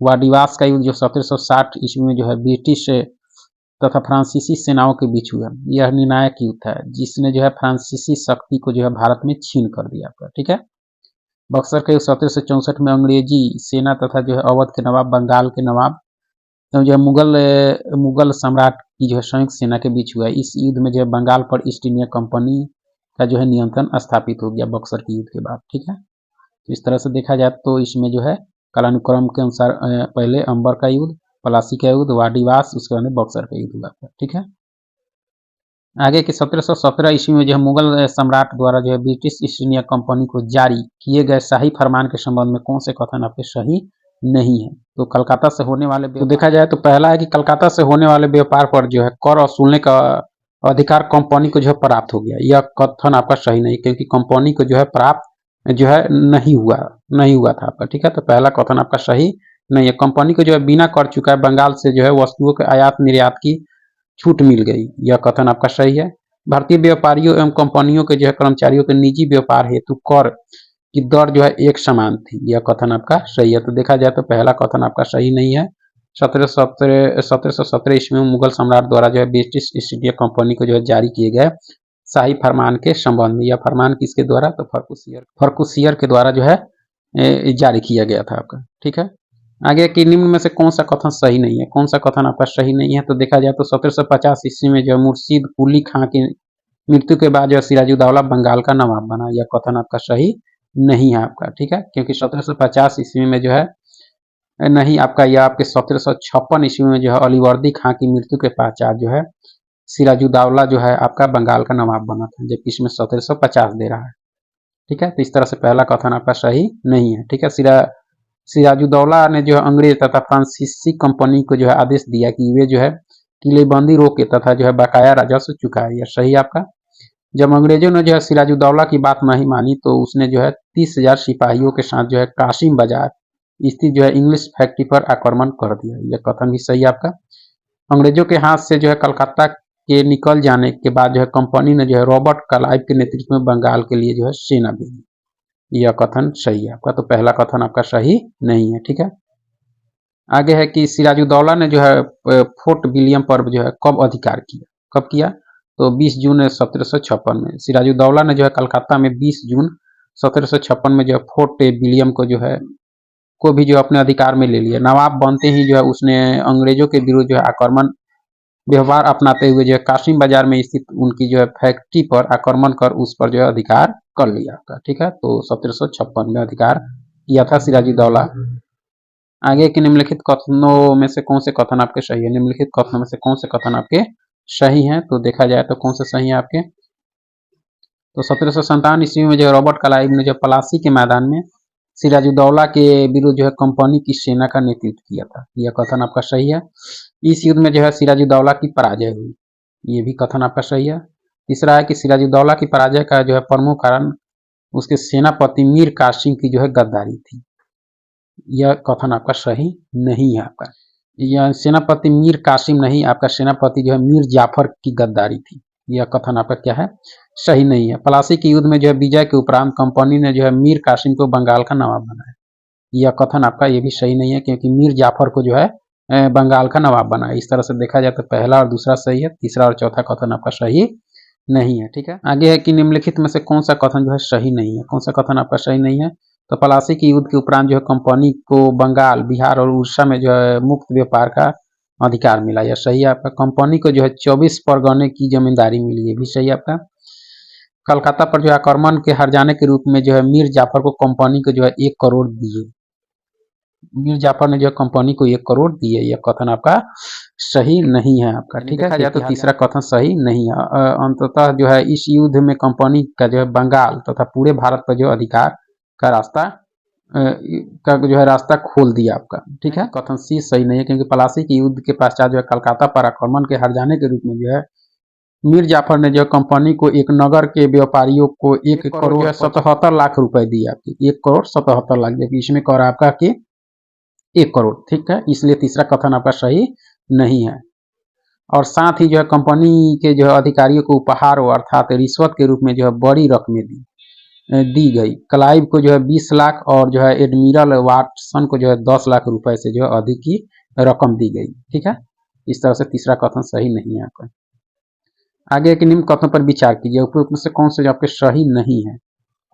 वाडिवास का युद्ध जो 1760 ईस्वी में जो है ब्रिटिश तथा फ्रांसीसी सेनाओं के बीच हुआ। यह निर्णायक युद्ध है जिसने जो है फ्रांसीसी शक्ति को जो है भारत में छीन कर दिया आपका। ठीक है, बक्सर के 1764 में अंग्रेजी सेना तथा जो है अवध के नवाब, बंगाल के नवाब तो जो है मुगल सम्राट की जो है संयुक्त सेना के बीच हुआ। इस युद्ध में जो है बंगाल पर ईस्ट इंडिया कंपनी का जो है नियंत्रण स्थापित हो गया बक्सर के युद्ध के बाद। ठीक है, तो इस तरह से देखा जाए तो इसमें जो है कालानुक्रम के अनुसार पहले अंबर का युद्ध, पलासी का युद्ध, वाडिवास, उसके बाद बक्सर का युद्ध हुआ था। ठीक है, आगे के 1717 ईस्वी में जो है मुगल सम्राट द्वारा जो है ब्रिटिश ईस्ट इंडिया कंपनी को जारी किए गए शाही फरमान के संबंध में कौन से कथन आपके सही नहीं है। तो कलकत्ता से होने वाले तो देखा जाए तो पहला है कि कलकत्ता से होने वाले व्यापार पर जो है कर वसूलने का अधिकार कंपनी को जो है प्राप्त हो गया। यह कथन आपका सही नहीं, क्योंकि कंपनी को जो है प्राप्त जो है नहीं हुआ था आपका। ठीक है, तो पहला कथन आपका सही नहीं है। कंपनी को जो है बिना कर चुका है बंगाल से जो है वस्तुओं के आयात निर्यात की छूट मिल गई। यह कथन आपका सही है। भारतीय व्यापारियों एवं कंपनियों के जो है कर्मचारियों के निजी व्यापार हेतु कर की दर जो है एक समान थी। यह कथन आपका सही है। तो देखा जाए तो पहला कथन आपका सही नहीं है। 1717 ईस्वी में मुगल सम्राट द्वारा जो है ब्रिटिश ईस्ट इंडिया कंपनी को जो है जारी किए गए शाही फरमान के संबंध में, यह फरमान किसके द्वारा? तो फर्कुसियर के द्वारा जो है जारी किया गया था आपका। ठीक है, आगे की निम्न में से कौन सा कथन सही नहीं है। कौन सा कथन आपका सही नहीं है? तो देखा जाए तो 1750 ईस्वी में जो है मुर्शीद कुली खां की मृत्यु के बाद जो है सिराजुद्दौला बंगाल का नवाब बना। यह कथन आपका सही नहीं है आपका। ठीक है, क्योंकि 1750 ईस्वी में जो है नहीं आपका, यह आपके 1756 ईस्वी में जो है अलीवर्दी खां की मृत्यु के पश्चात जो है सिराजुद्दौला जो है आपका बंगाल का नवाब बना था, जबकि इसमें 1750 दे रहा है। ठीक है, तो इस तरह से पहला कथन आपका सही नहीं है। ठीक है, सिराजुद्दौला ने जो है अंग्रेज तथा फ्रांसीसी कंपनी को जो है आदेश दिया कि वे जो है किलेबंदी रोके तथा जो है बकाया राजस्व चुकाए। यह सही आपका। जब अंग्रेजों ने जो है सिराजुद्दौला की बात नहीं मानी तो उसने जो है 30,000 सिपाहियों के साथ जो है कासिम बाजार स्थित जो है इंग्लिश फैक्ट्री पर आक्रमण कर दिया। यह कथन भी सही आपका। अंग्रेजों के हाथ से जो है कलकत्ता के निकल जाने के बाद जो है कंपनी ने जो है रॉबर्ट क्लाइव के नेतृत्व में बंगाल के लिए जो है सेना भेजी। यह कथन सही है आपका। तो पहला कथन आपका सही नहीं है। ठीक है, आगे है कि सिराजुद्दौला ने जो है फोर्ट विलियम पर जो है कब अधिकार किया, कब किया, तो 20 जून 1756 में सिराजुद्दौला ने जो है कलकत्ता में 20 जून 1756 में जो है फोर्ट विलियम को जो है को भी जो अपने अधिकार में ले लिया। नवाब बनते ही जो है उसने अंग्रेजों के विरुद्ध जो है आक्रमण व्यवहार अपनाते हुए जो है कासिम बाजार में स्थित उनकी जो है फैक्ट्री पर आक्रमण कर उस पर जो है अधिकार कर लिया था। ठीक है, तो 1756 में अधिकार किया था सिराजुद्दौला। आगे के निम्नलिखित कथनों में से कौन से कथन आपके सही है, निम्नलिखित कथनों में से कौन से कथन आपके सही हैं, तो देखा जाए तो कौन से सही है आपके, तो 1757 ईस्वी में जो रॉबर्ट क्लाइव ने जो प्लासी के मैदान में सिराजुद्दौला के विरुद्ध जो है कंपनी की सेना का नेतृत्व किया था, यह कथन आपका सही है। इस युद्ध में जो है सिराजुद्दौला की पराजय हुई, ये भी कथन आपका सही है। तीसरा है कि सिराजुद्दौला की पराजय का जो है प्रमुख कारण उसके सेनापति मीर कासिम की जो है गद्दारी थी, यह कथन आपका सही नहीं है। आपका यह सेनापति मीर कासिम नहीं, आपका सेनापति जो है मीर जाफर की गद्दारी थी, यह कथन आपका क्या है, सही नहीं है। प्लासी के युद्ध में जो है विजय के उपरांत कंपनी ने जो है मीर कासिम को बंगाल का नवाब बनाया, यह कथन आपका ये भी सही नहीं है, क्योंकि मीर जाफर को जो है बंगाल का नवाब बनाया। इस तरह से देखा जाए तो पहला और दूसरा सही है, तीसरा और चौथा कथन आपका सही नहीं है। ठीक है, आगे है कि निम्नलिखित में से कौन सा कथन जो है सही नहीं है, कौन सा कथन आपका सही नहीं है, तो प्लासी के युद्ध के उपरांत जो है कंपनी को बंगाल, बिहार और उड़ीसा में जो है मुक्त व्यापार का अधिकार मिला, यह सही है आपका। कंपनी को जो है 24 परगने की जमींदारी मिली, ये भी सही है आपका। कलकत्ता पर जो है आक्रमण के हर जाने के रूप में जो है मीर जाफर को कंपनी को जो है 1 करोड़ दिए, मीर जाफर ने जो है कंपनी को 1 करोड़ दिए, यह कथन आपका सही नहीं है आपका। ठीक है, या तो तीसरा कथन सही नहीं है। अंततः जो है इस युद्ध में कंपनी का जो है बंगाल तथा पूरे भारत पर जो अधिकार का रास्ता का जो है रास्ता खोल दिया आपका। ठीक है, कथन सी सही नहीं है, क्योंकि प्लासी के युद्ध के पश्चात जो है कलकत्ता पर आक्रमण के हर जाने के रूप में जो है मीर जाफर ने जो कंपनी को एक नगर के व्यापारियों को 1 करोड़ 77 लाख रुपए दिए आपकी, 1 करोड़ 77 लाख, जबकि इसमें कह रहा है आपका कि 1 करोड़। ठीक है, इसलिए तीसरा कथन आपका सही नहीं है। और साथ ही जो है कंपनी के जो है अधिकारियों को उपहार अर्थात रिश्वत के रूप में जो है बड़ी रकमें दी गई। क्लाइव को जो है 20 लाख और जो है एडमिरल वाटसन को जो है 10 लाख रुपए से जो है अधिक की रकम दी गई। ठीक है, इस तरह से तीसरा कथन सही नहीं है आपका। आगे के निम्न कथनों पर विचार कीजिए, उपयुक्त में से कौन से जो आपके सही नहीं है,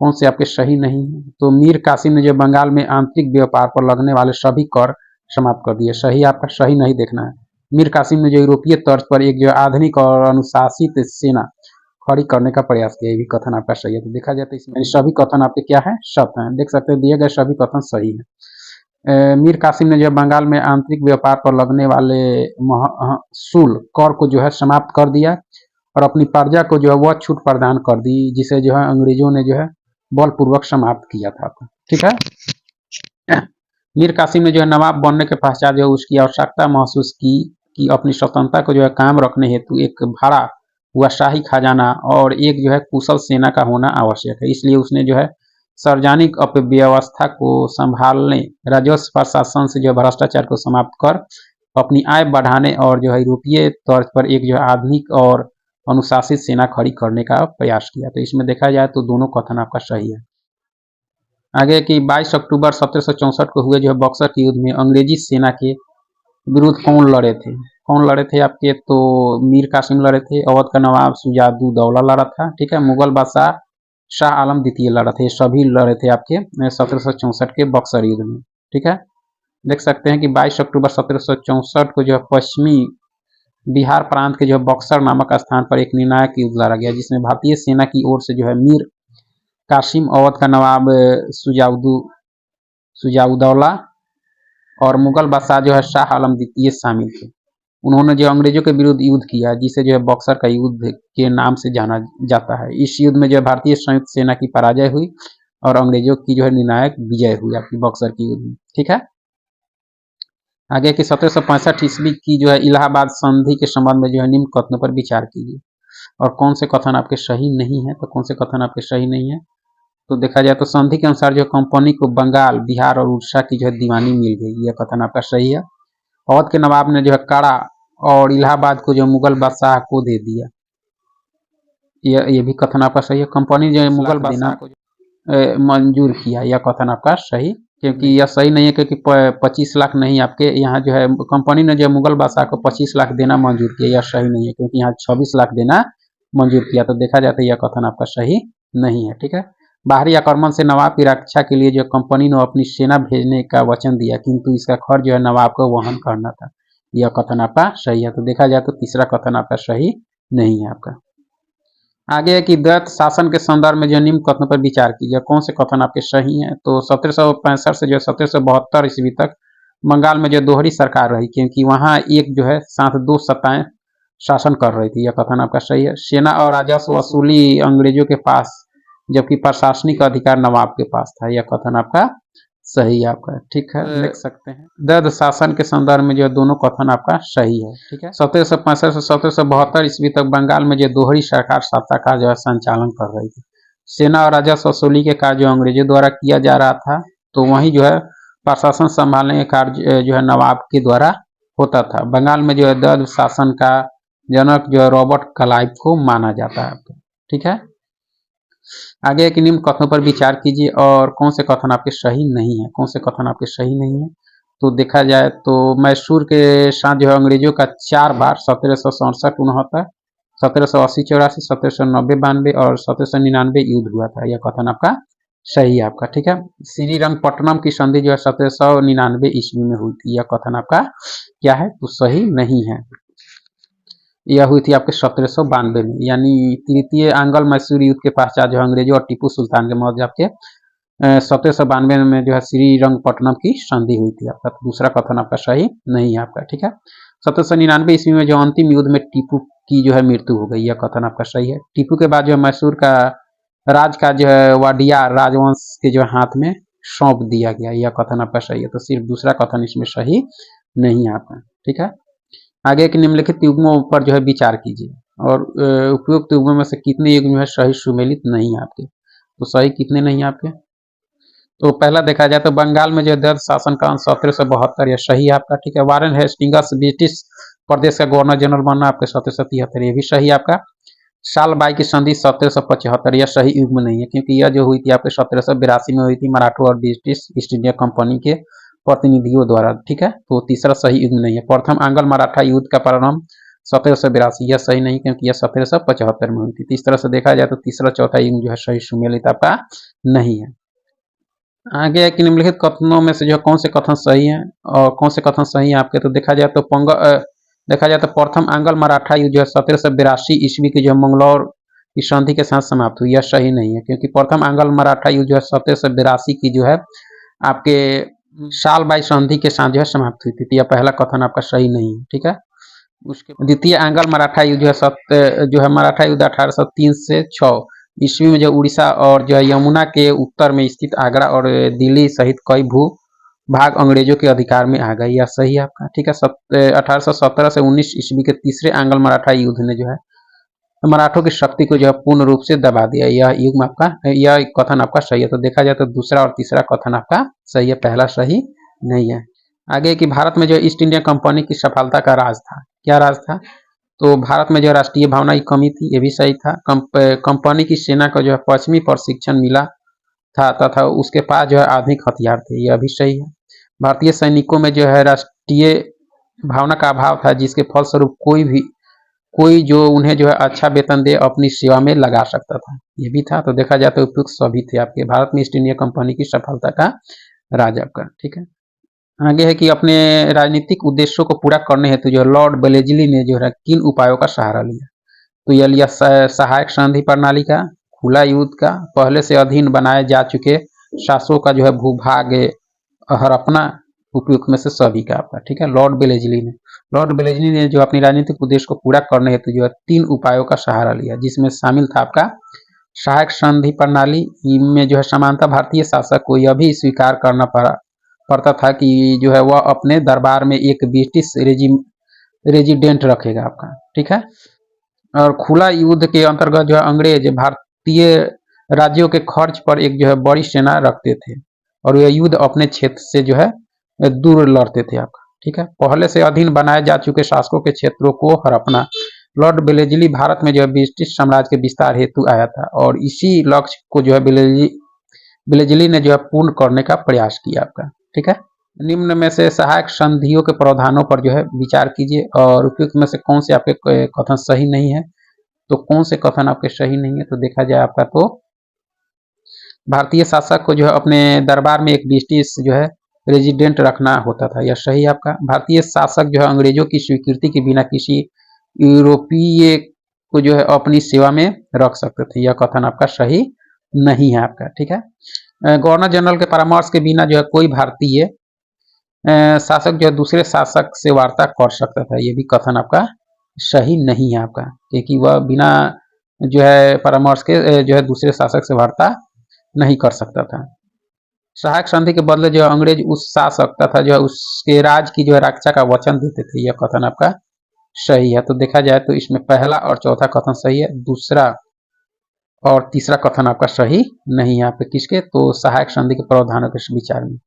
कौन से आपके सही नहीं है, तो मीर कासिम ने जो बंगाल में आंतरिक व्यापार पर लगने वाले सभी कर समाप्त कर दिए, सही आपका, सही नहीं देखना है। मीर कासिम ने जो यूरोपीय तर्ज पर एक जो आधुनिक और अनुशासित सेना खड़ी करने का प्रयास किया, ये भी कथन आपका सही है। तो देखा जाए तो इसमें सभी कथन आपके क्या है, सत्य हैं, देख सकते हैं दिए गए सभी कथन सही है। मीर कासिम ने जो बंगाल में आंतरिक व्यापार पर लगने वाले शुल्क कर को जो है समाप्त कर दिया और अपनी प्रजा को जो है वह छूट प्रदान कर दी जिसे जो है अंग्रेजों ने जो है बलपूर्वक समाप्त किया था। ठीक है, मीर कासिम ने जो है नवाब बनने के पश्चात जो उसकी आवश्यकता महसूस की कि अपनी स्वतंत्रता को जो है कायम रखने हेतु एक भरा हुआ शाही खजाना और एक जो है कुशल सेना का होना आवश्यक है। इसलिए उसने जो है सार्वजनिक अर्थव्यवस्था को संभालने, राजस्व प्रशासन से जो है भ्रष्टाचार को समाप्त कर अपनी आय बढ़ाने और जो है यूरोपीय तर्ज पर एक जो है आधुनिक और अनुशासित सेना खड़ी करने का प्रयास किया। तो इसमें देखा जाए तो दोनों कथन आपका सही है। आगे कि 22 अक्टूबर 1764 को हुए जो है बक्सर के युद्ध में अंग्रेजी सेना के विरुद्ध कौन लड़े थे, कौन लड़े थे आपके, तो मीर कासिम लड़े थे, अवध का नवाब सिराजुद्दौला लड़ा था। ठीक है, मुगल बादशाह शाह आलम द्वितीय लड़ा थे, सभी लड़े थे आपके 1764 के बक्सर युद्ध में। ठीक है, देख सकते हैं कि 22 अक्टूबर 1764 को जो है पश्चिमी बिहार प्रांत के जो है बक्सर नामक स्थान पर एक निर्णायक युद्ध लड़ा गया, जिसमें भारतीय सेना की ओर से जो है मीर कासिम, अवध का नवाब सिराजुद्दौला और मुगल बादशाह जो है शाह आलम द्वितीय शामिल थे। उन्होंने जो अंग्रेजों के विरुद्ध युद्ध किया, जिसे जो है बक्सर का युद्ध के नाम से जाना जाता है। इस युद्ध में जो है भारतीय संयुक्त सेना की पराजय हुई और अंग्रेजों की जो है निर्णायक विजय हुई आपकी बक्सर के युद्ध में। ठीक है, आगे की 1765 ईस्वी की जो है इलाहाबाद संधि के संबंध में जो है निम्न कथनों पर विचार कीजिए और कौन से कथन आपके सही नहीं है, तो कौन से कथन आपके सही नहीं है, तो देखा जाए तो संधि के अनुसार जो कंपनी को बंगाल, बिहार और उड़ीसा की जो है दीवानी मिल गई, यह कथन आपका सही है। अवध के नवाब ने जो है काड़ा और इलाहाबाद को जो मुगल बादशाह को दे दिया, ये भी कथन आपका सही है। कंपनी जो है मुगल बादशाह को मंजूर किया, यह कथन आपका सही क्योंकि यह सही नहीं है, क्योंकि 25 लाख नहीं, आपके यहाँ जो है कंपनी ने जो मुगल बादशाह को 25 लाख देना मंजूर किया, यह सही नहीं है, क्योंकि यहाँ 26 लाख देना मंजूर किया। तो देखा जाए तो यह कथन आपका सही नहीं है। ठीक है, बाहरी आक्रमण से नवाब की रक्षा के लिए जो कंपनी ने अपनी सेना भेजने का वचन दिया, किंतु इसका खर्च जो है नवाब को वहन करना था, यह कथन आपका सही है। तो देखा जाए तो तीसरा कथन आपका सही नहीं है आपका। आगे है कि द्वैत शासन के संदर्भ में जो निम्न कथनों पर विचार कीजिए, कौन से कथन आपके सही हैं। तो 1765 से जो 1772 ईस्वी तक बंगाल में जो दोहरी सरकार रही, क्योंकि वहां एक जो है साथ दो सत्ताएं शासन कर रही थी, यह कथन आपका सही है। सेना और राजस्व वसूली अंग्रेजों के पास, जबकि प्रशासनिक अधिकार नवाब के पास था, यह कथन आपका सही है आपका। ठीक है, लिख सकते हैं। द्वैध शासन के संदर्भ में जो दोनों कथन आपका सही है। ठीक है, 1765 से 1772 ईस्वी तक बंगाल में जो दोहरी सरकार सत्ता का जो है संचालन कर रही थी। सेना और राजस्व वसूली के कार्य जो अंग्रेजों द्वारा किया जा रहा था, तो वहीं जो है प्रशासन संभालने के कार्य जो है नवाब के द्वारा होता था। बंगाल में जो है द्वैध शासन का जनक जो है रॉबर्ट क्लाइव को माना जाता है। ठीक है, आगे कि निम्न कथनों पर विचार कीजिए और कौन से कथन आपके सही नहीं है, कौन से कथन आपके सही नहीं है। तो देखा जाए तो मैसूर के साथ जो है अंग्रेजों का 4 बार 1767-69, 1780-84, 1790-92 और 1799 युद्ध हुआ था, यह कथन आपका सही है आपका। ठीक है, श्रीरंगपट्टनम की संधि जो है 1799 ईस्वी में हुई थी, यह कथन आपका क्या है, तो सही नहीं है। यह हुई थी आपके 1792 में, यानी तृतीय आंग्ल मैसूर युद्ध के पश्चात जो अंग्रेजों और टीपू सुल्तान के मध्य आपके 1792 में जो है श्रीरंगपट्टनम की संधि हुई थी आपका। दूसरा कथन आपका सही नहीं है आपका। ठीक है, 1799 ईस्वी में जो अंतिम युद्ध में टीपू की जो है मृत्यु हो गई, यह कथन आपका सही है। टीपू के बाद जो है मैसूर का राज का जो है वाडियार राजवंश के जो हाथ में सौंप दिया गया, यह कथन आपका सही है। तो सिर्फ दूसरा कथन इसमें सही नहीं है आपका। ठीक है, आगे के निम्नलिखित युग्मों पर जो है विचार कीजिए और उपयुक्त युग्मों में से कितने युग्म जो है सही सुमेलित नहीं है आपके। तो सही कितने नहीं है आपके। तो पहला देखा जाए तो बंगाल में जो द्वैध शासन का 1772 यह सही है आपका। ठीक है, वारेन हेस्टिंग्स ब्रिटिश प्रदेश का गवर्नर जनरल बना आपके 1773, ये भी सही है आपका। सालबाई की संधि 1775, यह सही युग्म नहीं है, क्योंकि यह जो हुई थी आपके 1782 में हुई थी मराठों और ब्रिटिश ईस्ट इंडिया कंपनी के प्रतिनिधियों द्वारा। ठीक है, तो तीसरा सही युग्म नहीं है। प्रथम आंग्ल मराठा युद्ध का प्रारंभ 1782, यह सही नहीं, क्योंकि यह 1775 में हुई थी। इस तरह से देखा जाए तो तीसरा चौथा युग्म जो है सही सुमेलित आपका नहीं है। आगे है कि निम्नलिखित कथनों में से जो कौन से कथन सही है और कौन से कथन सही है आपके। तो देखा जाए तो प्रथम आंग्ल मराठा युद्ध जो है 1782 ईस्वी की जो मंगलौर की संधि के साथ समाप्त हुई, यह सही नहीं है, क्योंकि प्रथम आंग्ल मराठा युद्ध जो है 1782 की जो है आपके सालबाई संधि के साथ जो है समाप्त हुई थी, तो यह पहला कथन आपका सही नहीं है। ठीक है, उसके द्वितीय आंग्ल मराठा युद्ध जो है मराठा युद्ध 1803 से 6 ईस्वी में जो उड़ीसा और जो है यमुना के उत्तर में स्थित आगरा और दिल्ली सहित कई भू भाग अंग्रेजों के अधिकार में आ गए, यह सही है आपका। ठीक है, 1817 से 19 ईस्वी के तीसरे आंग्ल मराठा युद्ध ने जो है मराठों की शक्ति को जो है पूर्ण रूप से दबा दिया, यह युग्म आपका, यह कथन आपका सही है। तो देखा जाए तो दूसरा और तीसरा कथन आपका सही है, पहला सही नहीं है। आगे कि भारत में जो ईस्ट इंडिया कंपनी की सफलता का राज था, क्या राज था। तो भारत में जो राष्ट्रीय भावना की कमी थी, ये भी सही था। कंपनी की सेना को जो है पश्चिमी प्रशिक्षण मिला था तथा उसके पास जो है आधुनिक हथियार थे, यह भी सही है। भारतीय सैनिकों में जो है राष्ट्रीय भावना का अभाव था, जिसके फलस्वरूप कोई जो उन्हें जो है अच्छा वेतन दे अपनी सेवा में लगा सकता था, ये भी था। तो देखा जाए तो उपयुक्त सभी थे आपके। भारत में ईस्ट इंडिया कंपनी की सफलता का राज आपका। ठीक है, आगे है कि अपने राजनीतिक उद्देश्यों को पूरा करने हेतु जो लॉर्ड बेलेजली ने जो है किन उपायों का सहारा लिया। तो यह लिया सहायक संधि प्रणाली का, खुला युद्ध का, पहले से अधीन बनाए जा चुके शासकों का जो है भूभाग हड़पना, उपयुक्त में से सभी का आपका। ठीक है, लॉर्ड बेलेजली ने जो अपनी राजनीतिक उद्देश्य को पूरा करने हेतु जो है 3 उपायों का सहारा लिया, जिसमें शामिल था आपका सहायक संधि प्रणाली। इनमें जो है समानता भारतीय शासक को यह भी स्वीकार करना पड़ता था कि जो है वह अपने दरबार में एक ब्रिटिश रेजिडेंट रखेगा आपका। ठीक है, और खुला युद्ध के अंतर्गत जो है अंग्रेज भारतीय राज्यों के खर्च पर एक जो है बड़ी सेना रखते थे और यह युद्ध अपने क्षेत्र से जो है दूर लड़ते थे आपका। ठीक है, पहले से अधीन बनाए जा चुके शासकों के क्षेत्रों को हड़पना। लॉर्ड बेलेजली भारत में जो है ब्रिटिश साम्राज्य के विस्तार हेतु आया था और इसी लक्ष्य को जो है वेलेज़ली ने जो है पूर्ण करने का प्रयास किया आपका। ठीक है, निम्न में से सहायक संधियों के प्रावधानों पर जो है विचार कीजिए और उपयुक्त में से कौन से आपके कथन सही नहीं है। तो कौन से कथन आपके सही नहीं है तो देखा जाए आपका, तो भारतीय शासक को जो है अपने दरबार में एक ब्रिटिश जो है रेजिडेंट रखना होता था, यह सही है आपका। भारतीय शासक जो है अंग्रेजों की स्वीकृति के बिना किसी यूरोपीय को जो है अपनी सेवा में रख सकते थे, यह कथन आपका सही नहीं है आपका। ठीक है, गवर्नर जनरल के परामर्श के बिना जो है कोई भारतीय शासक जो है दूसरे शासक से वार्ता कर सकता था, ये भी कथन आपका सही नहीं है आपका, क्योंकि वह बिना जो है परामर्श के जो है दूसरे शासक से वार्ता नहीं कर सकता था। सहायक संधि के बदले जो अंग्रेज उस शासक तथा जो है उसके राज की जो है रक्षा का वचन देते थे, यह कथन आपका सही है। तो देखा जाए तो इसमें पहला और चौथा कथन सही है, दूसरा और तीसरा कथन आपका सही नहीं है। यहाँ पे किसके, तो सहायक संधि के प्रावधानों के विचार में।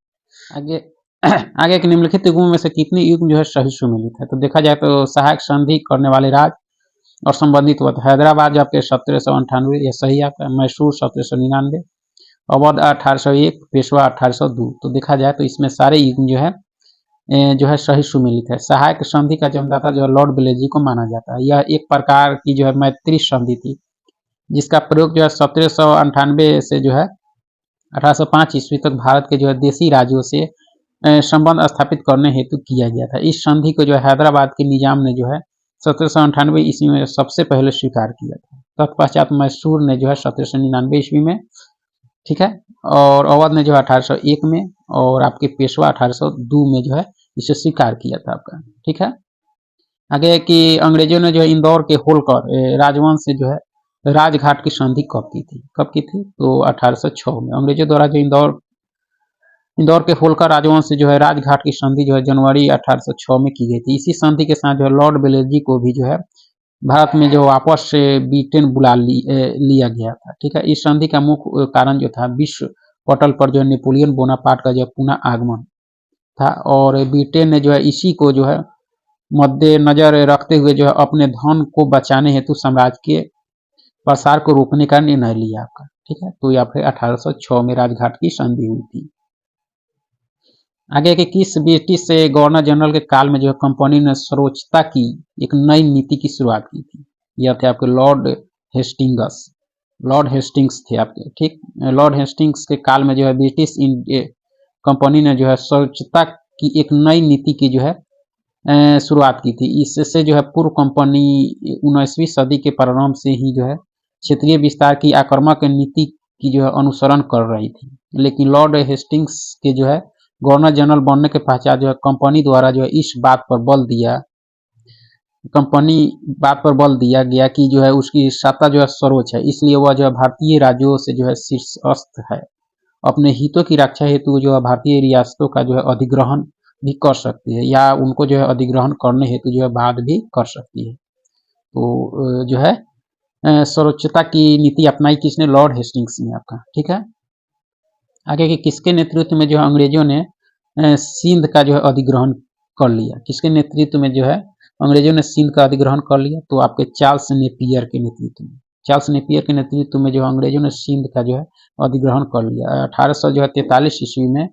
आगे आगे के निम्नलिखित युग्मों में से कितनी युग्म जो है सही सुमेलित है। तो देखा जाए तो सहायक संधि करने वाले राज और संबंधित हुआ था हैदराबाद जो आपके 1798, यह सही आता है। मैसूर 1799, अवध 1801, पेशवा 1802। तो देखा जाए तो इसमें सारे युग्म जो है सही सुमेलित है। सहायक संधि का जन्मदाता जो है लॉर्ड वेलेज़ली को माना जाता है। यह एक प्रकार की जो है मैत्री संधि थी, जिसका प्रयोग जो है 1798 से जो है 1805 ईस्वी तक भारत के जो है देशी राज्यों से संबंध स्थापित करने हेतु किया गया था। इस संधि को जो है हैदराबाद के निजाम ने जो है 1798 ईस्वी में सबसे पहले स्वीकार किया था। तत्पश्चात मैसूर ने जो है 1799 ईस्वी में, ठीक है, और अवध ने जो है 1801 में, और आपके पेशवा 1802 में जो है इसे स्वीकार किया था आपका। ठीक है, आगे कि अंग्रेजों ने जो है इंदौर के होलकर राजवंश से जो है राजघाट की संधि कब की थी, तो 1806 में। अंग्रेजों द्वारा जो इंदौर के होलकर राजवंश से जो है राजघाट की संधि जो है जनवरी 1806 में की गई थी। इसी संधि के साथ जो है लॉर्ड वेलेज़ली को भी जो है भारत में जो वापस से ब्रिटेन बुला लिया गया था। ठीक है, इस संधि का मुख्य कारण जो था विश्व पटल पर जो नेपोलियन बोनापार्ट का जो पुनः आगमन था, और ब्रिटेन ने जो है इसी को जो है मद्देनजर रखते हुए जो है अपने धन को बचाने हेतु साम्राज्य के प्रसार को रोकने का निर्णय लिया आपका। ठीक है, तो यहाँ पे 1806 में राजघाट की संधि हुई थी। आगे के किस ब्रिटिश से गवर्नर जनरल के काल में जो है कंपनी ने सर्वोच्चता की एक नई नीति की शुरुआत की थी, यह थे आपके लॉर्ड हेस्टिंग्स थे आपके। ठीक, लॉर्ड हेस्टिंग्स के काल में जो है ब्रिटिश कंपनी ने जो है सर्वोच्चता की एक नई नीति की जो है शुरुआत की थी। इससे जो है पूर्व कंपनी 19वीं सदी के प्रारंभ से ही जो है क्षेत्रीय विस्तार की आक्रामक नीति की जो है अनुसरण कर रही थी, लेकिन लॉर्ड हेस्टिंग्स के जो है गवर्नर जनरल बनने के पश्चात जो है कंपनी द्वारा जो है इस बात पर बल दिया गया कि जो है उसकी सत्ता जो है सर्वोच्च है, इसलिए वह जो है भारतीय राज्यों से जो है शीर्षस्थ है। अपने हितों की रक्षा हेतु जो है भारतीय रियासतों का जो है अधिग्रहण भी कर सकती है, या उनको जो है अधिग्रहण करने हेतु जो है बात भी कर सकती है। तो जो है सर्वोच्चता की नीति अपनाई किसने, लॉर्ड हेस्टिंग्स ने आपका। ठीक है, आगे के किसके नेतृत्व में जो है अंग्रेजों ने सिंध का जो है अधिग्रहण कर लिया, किसके नेतृत्व में जो है अंग्रेजों ने सिंध का अधिग्रहण कर लिया, तो आपके चार्ल्स नेपियर के नेतृत्व में जो अंग्रेजों ने सिंध का जो है अधिग्रहण कर लिया। 1843 ईस्वी में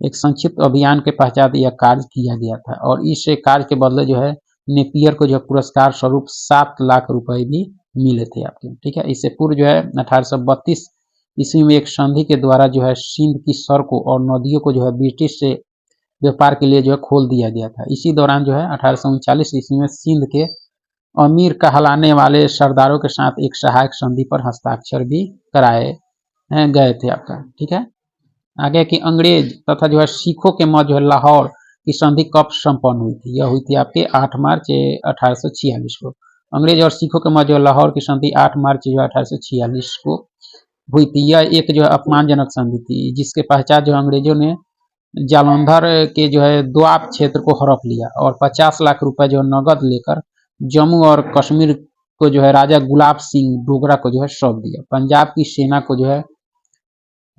एक संक्षिप्त अभियान के पश्चात यह कार्य किया गया था, और इस कार्य के बदले जो है नेपियर को जो है पुरस्कार स्वरूप 7 लाख रुपए भी मिले थे आपके। ठीक है, इससे पूर्व जो है 1832 ईस्वी में एक संधि के द्वारा जो है सिंध की सड़कों और नदियों को जो है ब्रिटिश से व्यापार के लिए जो है खोल दिया गया था। इसी दौरान जो है 1839 ईस्वी में सिंध के अमीर कहलाने वाले सरदारों के साथ एक सहायक संधि पर हस्ताक्षर भी कराए गए थे आपका। ठीक है, आगे की अंग्रेज तथा जो है सिखों के मध्य जो है लाहौर की संधि कब संपन्न हुई थी, यह हुई थी आपके 8 मार्च 1846 को। अंग्रेज और सिखों के मध्य लाहौर की संधि 8 मार्च जो 1846 को हुई थी। यह एक जो है अपमानजनक संधि थी, जिसके पश्चात जो अंग्रेजों ने जालंधर के जो है दोआब क्षेत्र को हड़प लिया और 50 लाख रुपए जो नगद लेकर जम्मू और कश्मीर को जो है राजा गुलाब सिंह डोगरा को जो है सौंप दिया। पंजाब की सेना को जो है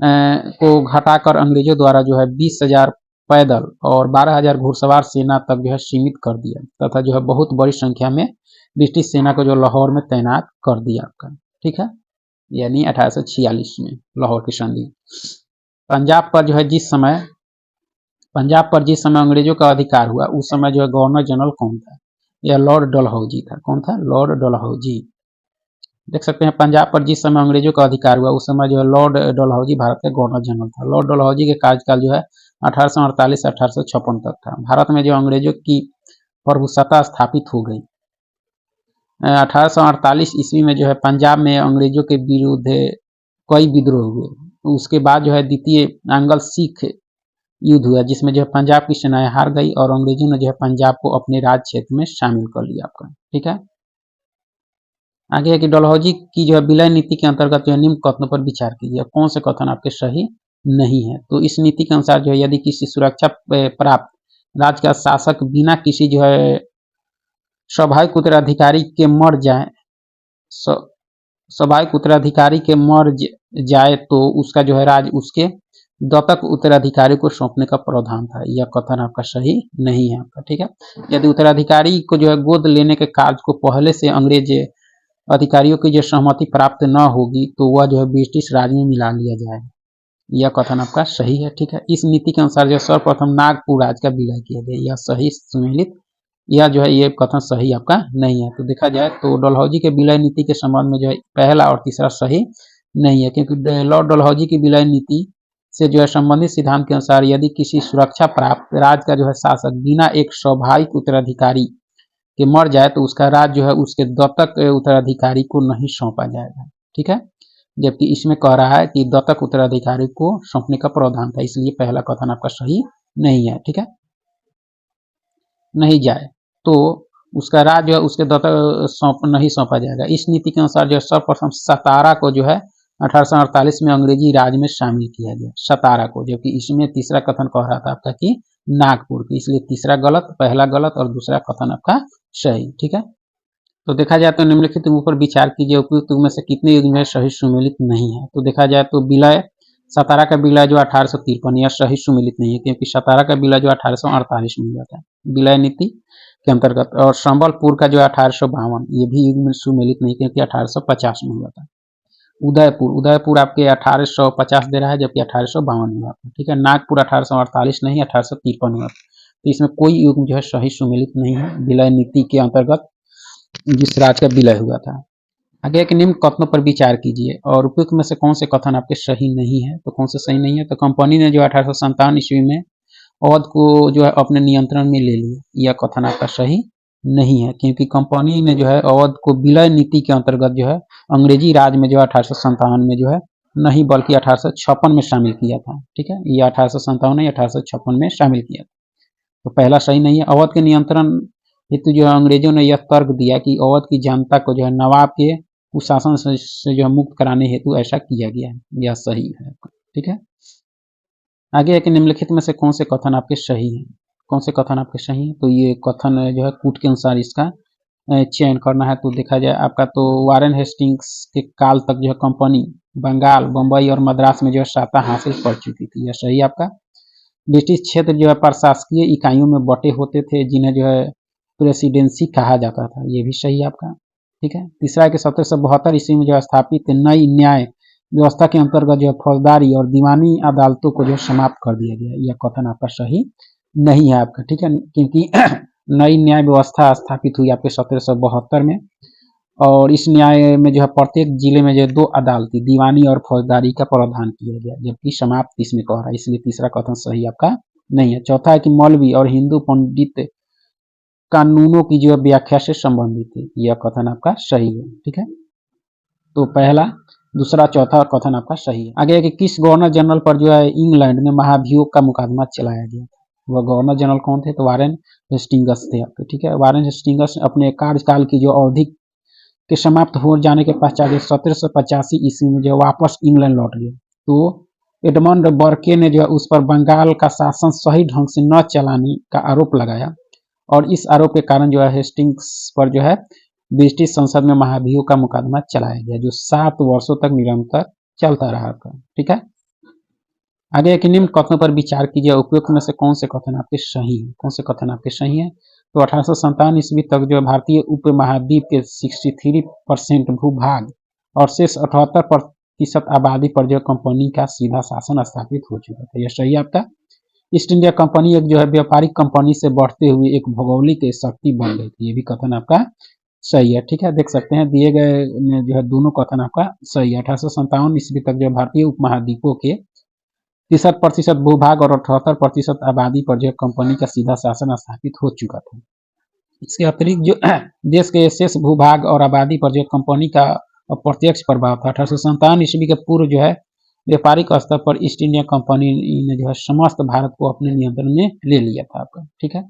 को घटाकर अंग्रेजों द्वारा जो है 20,000 पैदल और 12,000 घुड़सवार सेना तक जो है सीमित कर दिया, तथा जो है बहुत बड़ी संख्या में ब्रिटिश सेना को जो लाहौर में तैनात कर दिया आपका। ठीक है, यानी 1846 में लाहौर की संधि। पंजाब पर जो है अंग्रेजों का अधिकार हुआ, उस समय जो है गवर्नर जनरल कौन था? यह लॉर्ड डलहौजी था। कौन था? लॉर्ड डलहौजी। देख सकते हैं पंजाब पर जिस समय अंग्रेजों का अधिकार हुआ उस समय जो है लॉर्ड डलहौजी भारत के गवर्नर जनरल था। लॉर्ड डलहौजी के कार्यकाल जो है 1848 से 1856 तक था। भारत में जो अंग्रेजों की प्रभुसत्ता स्थापित हो गई। 1848 ईस्वी में जो है पंजाब में अंग्रेजों के विरुद्ध कई विद्रोह हुए। उसके बाद जो है द्वितीय आंग्ल सिख युद्ध हुआ जिसमें जो है पंजाब की सेनाएं हार गई और अंग्रेजों ने जो है पंजाब को अपने राज क्षेत्र में शामिल कर लिया आपका। ठीक है, आगे है कि डलहौजी की जो है विलय नीति के अंतर्गत जो है निम्न कथनों पर विचार कीजिए। कौन से कथन आपके सही नहीं है? तो इस नीति के अनुसार जो है यदि किसी सुरक्षा प्राप्त राज्य का शासक बिना किसी जो है स्वाभाविक उत्तराधिकारी के मर जाए स्वाभाविक उत्तराधिकारी के मर जाए तो उसका जो है राज उसके दत्तक उत्तराधिकारी को सौंपने का प्रावधान था। यह कथन आपका सही नहीं है आपका। ठीक है, यदि उत्तराधिकारी को जो है गोद लेने के कार्य को पहले से अंग्रेज अधिकारियों की जो सहमति प्राप्त न होगी तो वह जो है ब्रिटिश राज में मिला लिया जाएगा। यह कथन आपका सही है। ठीक है, इस नीति के अनुसार जो सर्वप्रथम नागपुर राज्य का विलय किया गया। यह सही सुमेलित, यह जो है ये कथन सही आपका नहीं है। तो देखा जाए तो डलहौजी के विलय नीति के संबंध में जो है पहला और तीसरा सही नहीं है, क्योंकि लॉर्ड डलहौजी की विलय नीति से जो है संबंधित सिद्धांत के अनुसार यदि किसी सुरक्षा प्राप्त राज्य का जो है शासक बिना एक स्वाभाविक उत्तराधिकारी के मर जाए तो उसका राज्य जो है उसके दत्तक उत्तराधिकारी को नहीं सौंपा जाएगा। ठीक है, जबकि इसमें कह रहा है कि दत्तक उत्तराधिकारी को सौंपने का प्रावधान था, इसलिए पहला कथन आपका सही नहीं है। ठीक है, नहीं जाए तो उसका राज्य जो है उसके दत्तक नहीं सौंपा जाएगा। इस नीति के अनुसार जो है सर्वप्रथम सतारा को जो है 1848 में अंग्रेजी राज में शामिल किया गया, सतारा को, जबकि इसमें तीसरा कथन कह रहा था आपका कि नागपुर की, इसलिए तीसरा गलत, पहला गलत और दूसरा कथन आपका सही। ठीक है, तो देखा जाए तो निम्नलिखित ऊपर विचार कीजिए उपयुक्त में से कितने युग में सही सुमेलित नहीं है। तो देखा जाए तो विलय सतारा का विलय जो 1853 यह सही सुमेलित नहीं है, क्योंकि सतारा का विलय जो 1848 में हुआ था विलय नीति के अंतर्गत, और संबलपुर का जो 1852 ये भी युग में सुमेलित नहीं, क्योंकि 1850 में हुआ था। उदयपुर आपके 1850 दे रहा है, जबकि 1852 हुआ था। ठीक है, नागपुर 1848 नहीं 1853 हुआ था। तो इसमें कोई युग जो है सही सुमेलित नहीं है विलय नीति के अंतर्गत जिस राज्य का विलय हुआ था। आगे के निम्न कथनों पर विचार कीजिए और उपयुक्त में से कौन से कथन आपके सही नहीं है। तो कौन से सही नहीं है? तो कंपनी ने जो 1857 ईस्वी में अवध को जो है अपने नियंत्रण में ले लिया, यह कथन आपका सही नहीं है, क्योंकि कंपनी ने जो है अवध को विलय नीति के अंतर्गत जो है अंग्रेजी राज में जो 1857 में जो है नहीं बल्कि 1856 में शामिल किया था। ठीक है, ये 1857 नहीं 1856 में शामिल किया था। तो पहला सही नहीं है। अवध के नियंत्रण हेतु जो है अंग्रेजों ने यह तर्क दिया कि अवध की जनता को जो है नवाब के कुशासन से जो है मुक्त कराने हेतु ऐसा किया गया है, यह सही है। ठीक है, आगे है कि निम्नलिखित में से कौन से कथन आपके सही हैं। कौन से कथन आपके सही हैं? तो ये कथन जो है कूट के अनुसार इसका चयन करना है। तो देखा जाए आपका तो वारेन हेस्टिंग्स के काल तक जो है कंपनी बंगाल, बम्बई और मद्रास में जो है सत्ता हासिल कर चुकी थी, यह सही आपका। ब्रिटिश क्षेत्र जो है प्रशासकीय इकाइयों में बटे होते थे जिन्हें जो है प्रेसिडेंसी कहा जाता था, ये भी सही आपका। ठीक है, तीसरा है कि 1772 ईस्वी में जो स्थापित नई न्याय व्यवस्था के अंतर्गत जो है फौजदारी और दीवानी अदालतों को जो समाप्त कर दिया गया, यह कथन आपका सही नहीं है आपका। ठीक है, क्योंकि नई न्याय व्यवस्था स्थापित हुई आपके 1772 में, और इस न्याय में जो है प्रत्येक जिले में जो है 2 अदालती दीवानी और फौजदारी का प्रावधान किया गया, जबकि समाप्त इसमें कह रहा है, इसलिए तीसरा कथन सही आपका नहीं है। चौथा है कि मौलवी और हिंदू पंडित कानूनों की जो है व्याख्या से संबंधित है, यह कथन आपका सही है। ठीक है, तो पहला, दूसरा, चौथा कथन आपका सही है। आगे है कि किस गवर्नर जनरल पर जो है इंग्लैंड में महाभियोग का मुकदमा चलाया गया था। वह गवर्नर जनरल कौन थे? तो वारेन हेस्टिंग्स थे आपके। ठीक है, वारेन हेस्टिंग्स अपने कार्यकाल की जो अवधि के समाप्त हो जाने के पश्चात 1785 ईस्वी में जो वापस इंग्लैंड लौट गए। तो एडमंड बर्के ने जो है उस पर बंगाल का शासन सही ढंग से न चलाने का आरोप लगाया, और इस आरोप के कारण जो है हेस्टिंग्स पर जो है ब्रिटिश संसद में महाभियोग का मुकदमा चलाया गया, जो 7 वर्षों तक निरंतर चलता रहा था। ठीक है, आगे कि निम्न कथनों पर विचार कीजिए, उपयुक्त में से कौन से कथन आपके सही हैं। कौन से कथन आपके सही हैं? तो 1857 ईस्वी तक जो है भारतीय उपमहाद्वीप के 63% भूभाग और शेष 78% प्रतिशत आबादी पर जो कंपनी का सीधा शासन स्थापित हो चुका था। यह सही है आपका। ईस्ट इंडिया कंपनी एक जो है व्यापारिक कंपनी से बढ़ते हुए एक भौगोलिक शक्ति बन गई थी। ये भी कथन आपका सही है। ठीक है, देख सकते हैं दिए गए जो है दोनों कथन आपका सही है। 1857 ईस्वी तक जो भारतीय उपमहाद्वीपों के 63% भूभाग और 78% आबादी पर जो कंपनी का सीधा शासन स्थापित हो चुका था। इसके अतिरिक्त जो देश के शेष भूभाग और आबादी पर जो कंपनी का अप्रत्यक्ष प्रभाव था। 1857 ईस्वी के पूर्व जो है व्यापारिक स्तर पर ईस्ट इंडिया कंपनी ने जो है समस्त भारत को अपने नियंत्रण में ले लिया था आपका। ठीक है।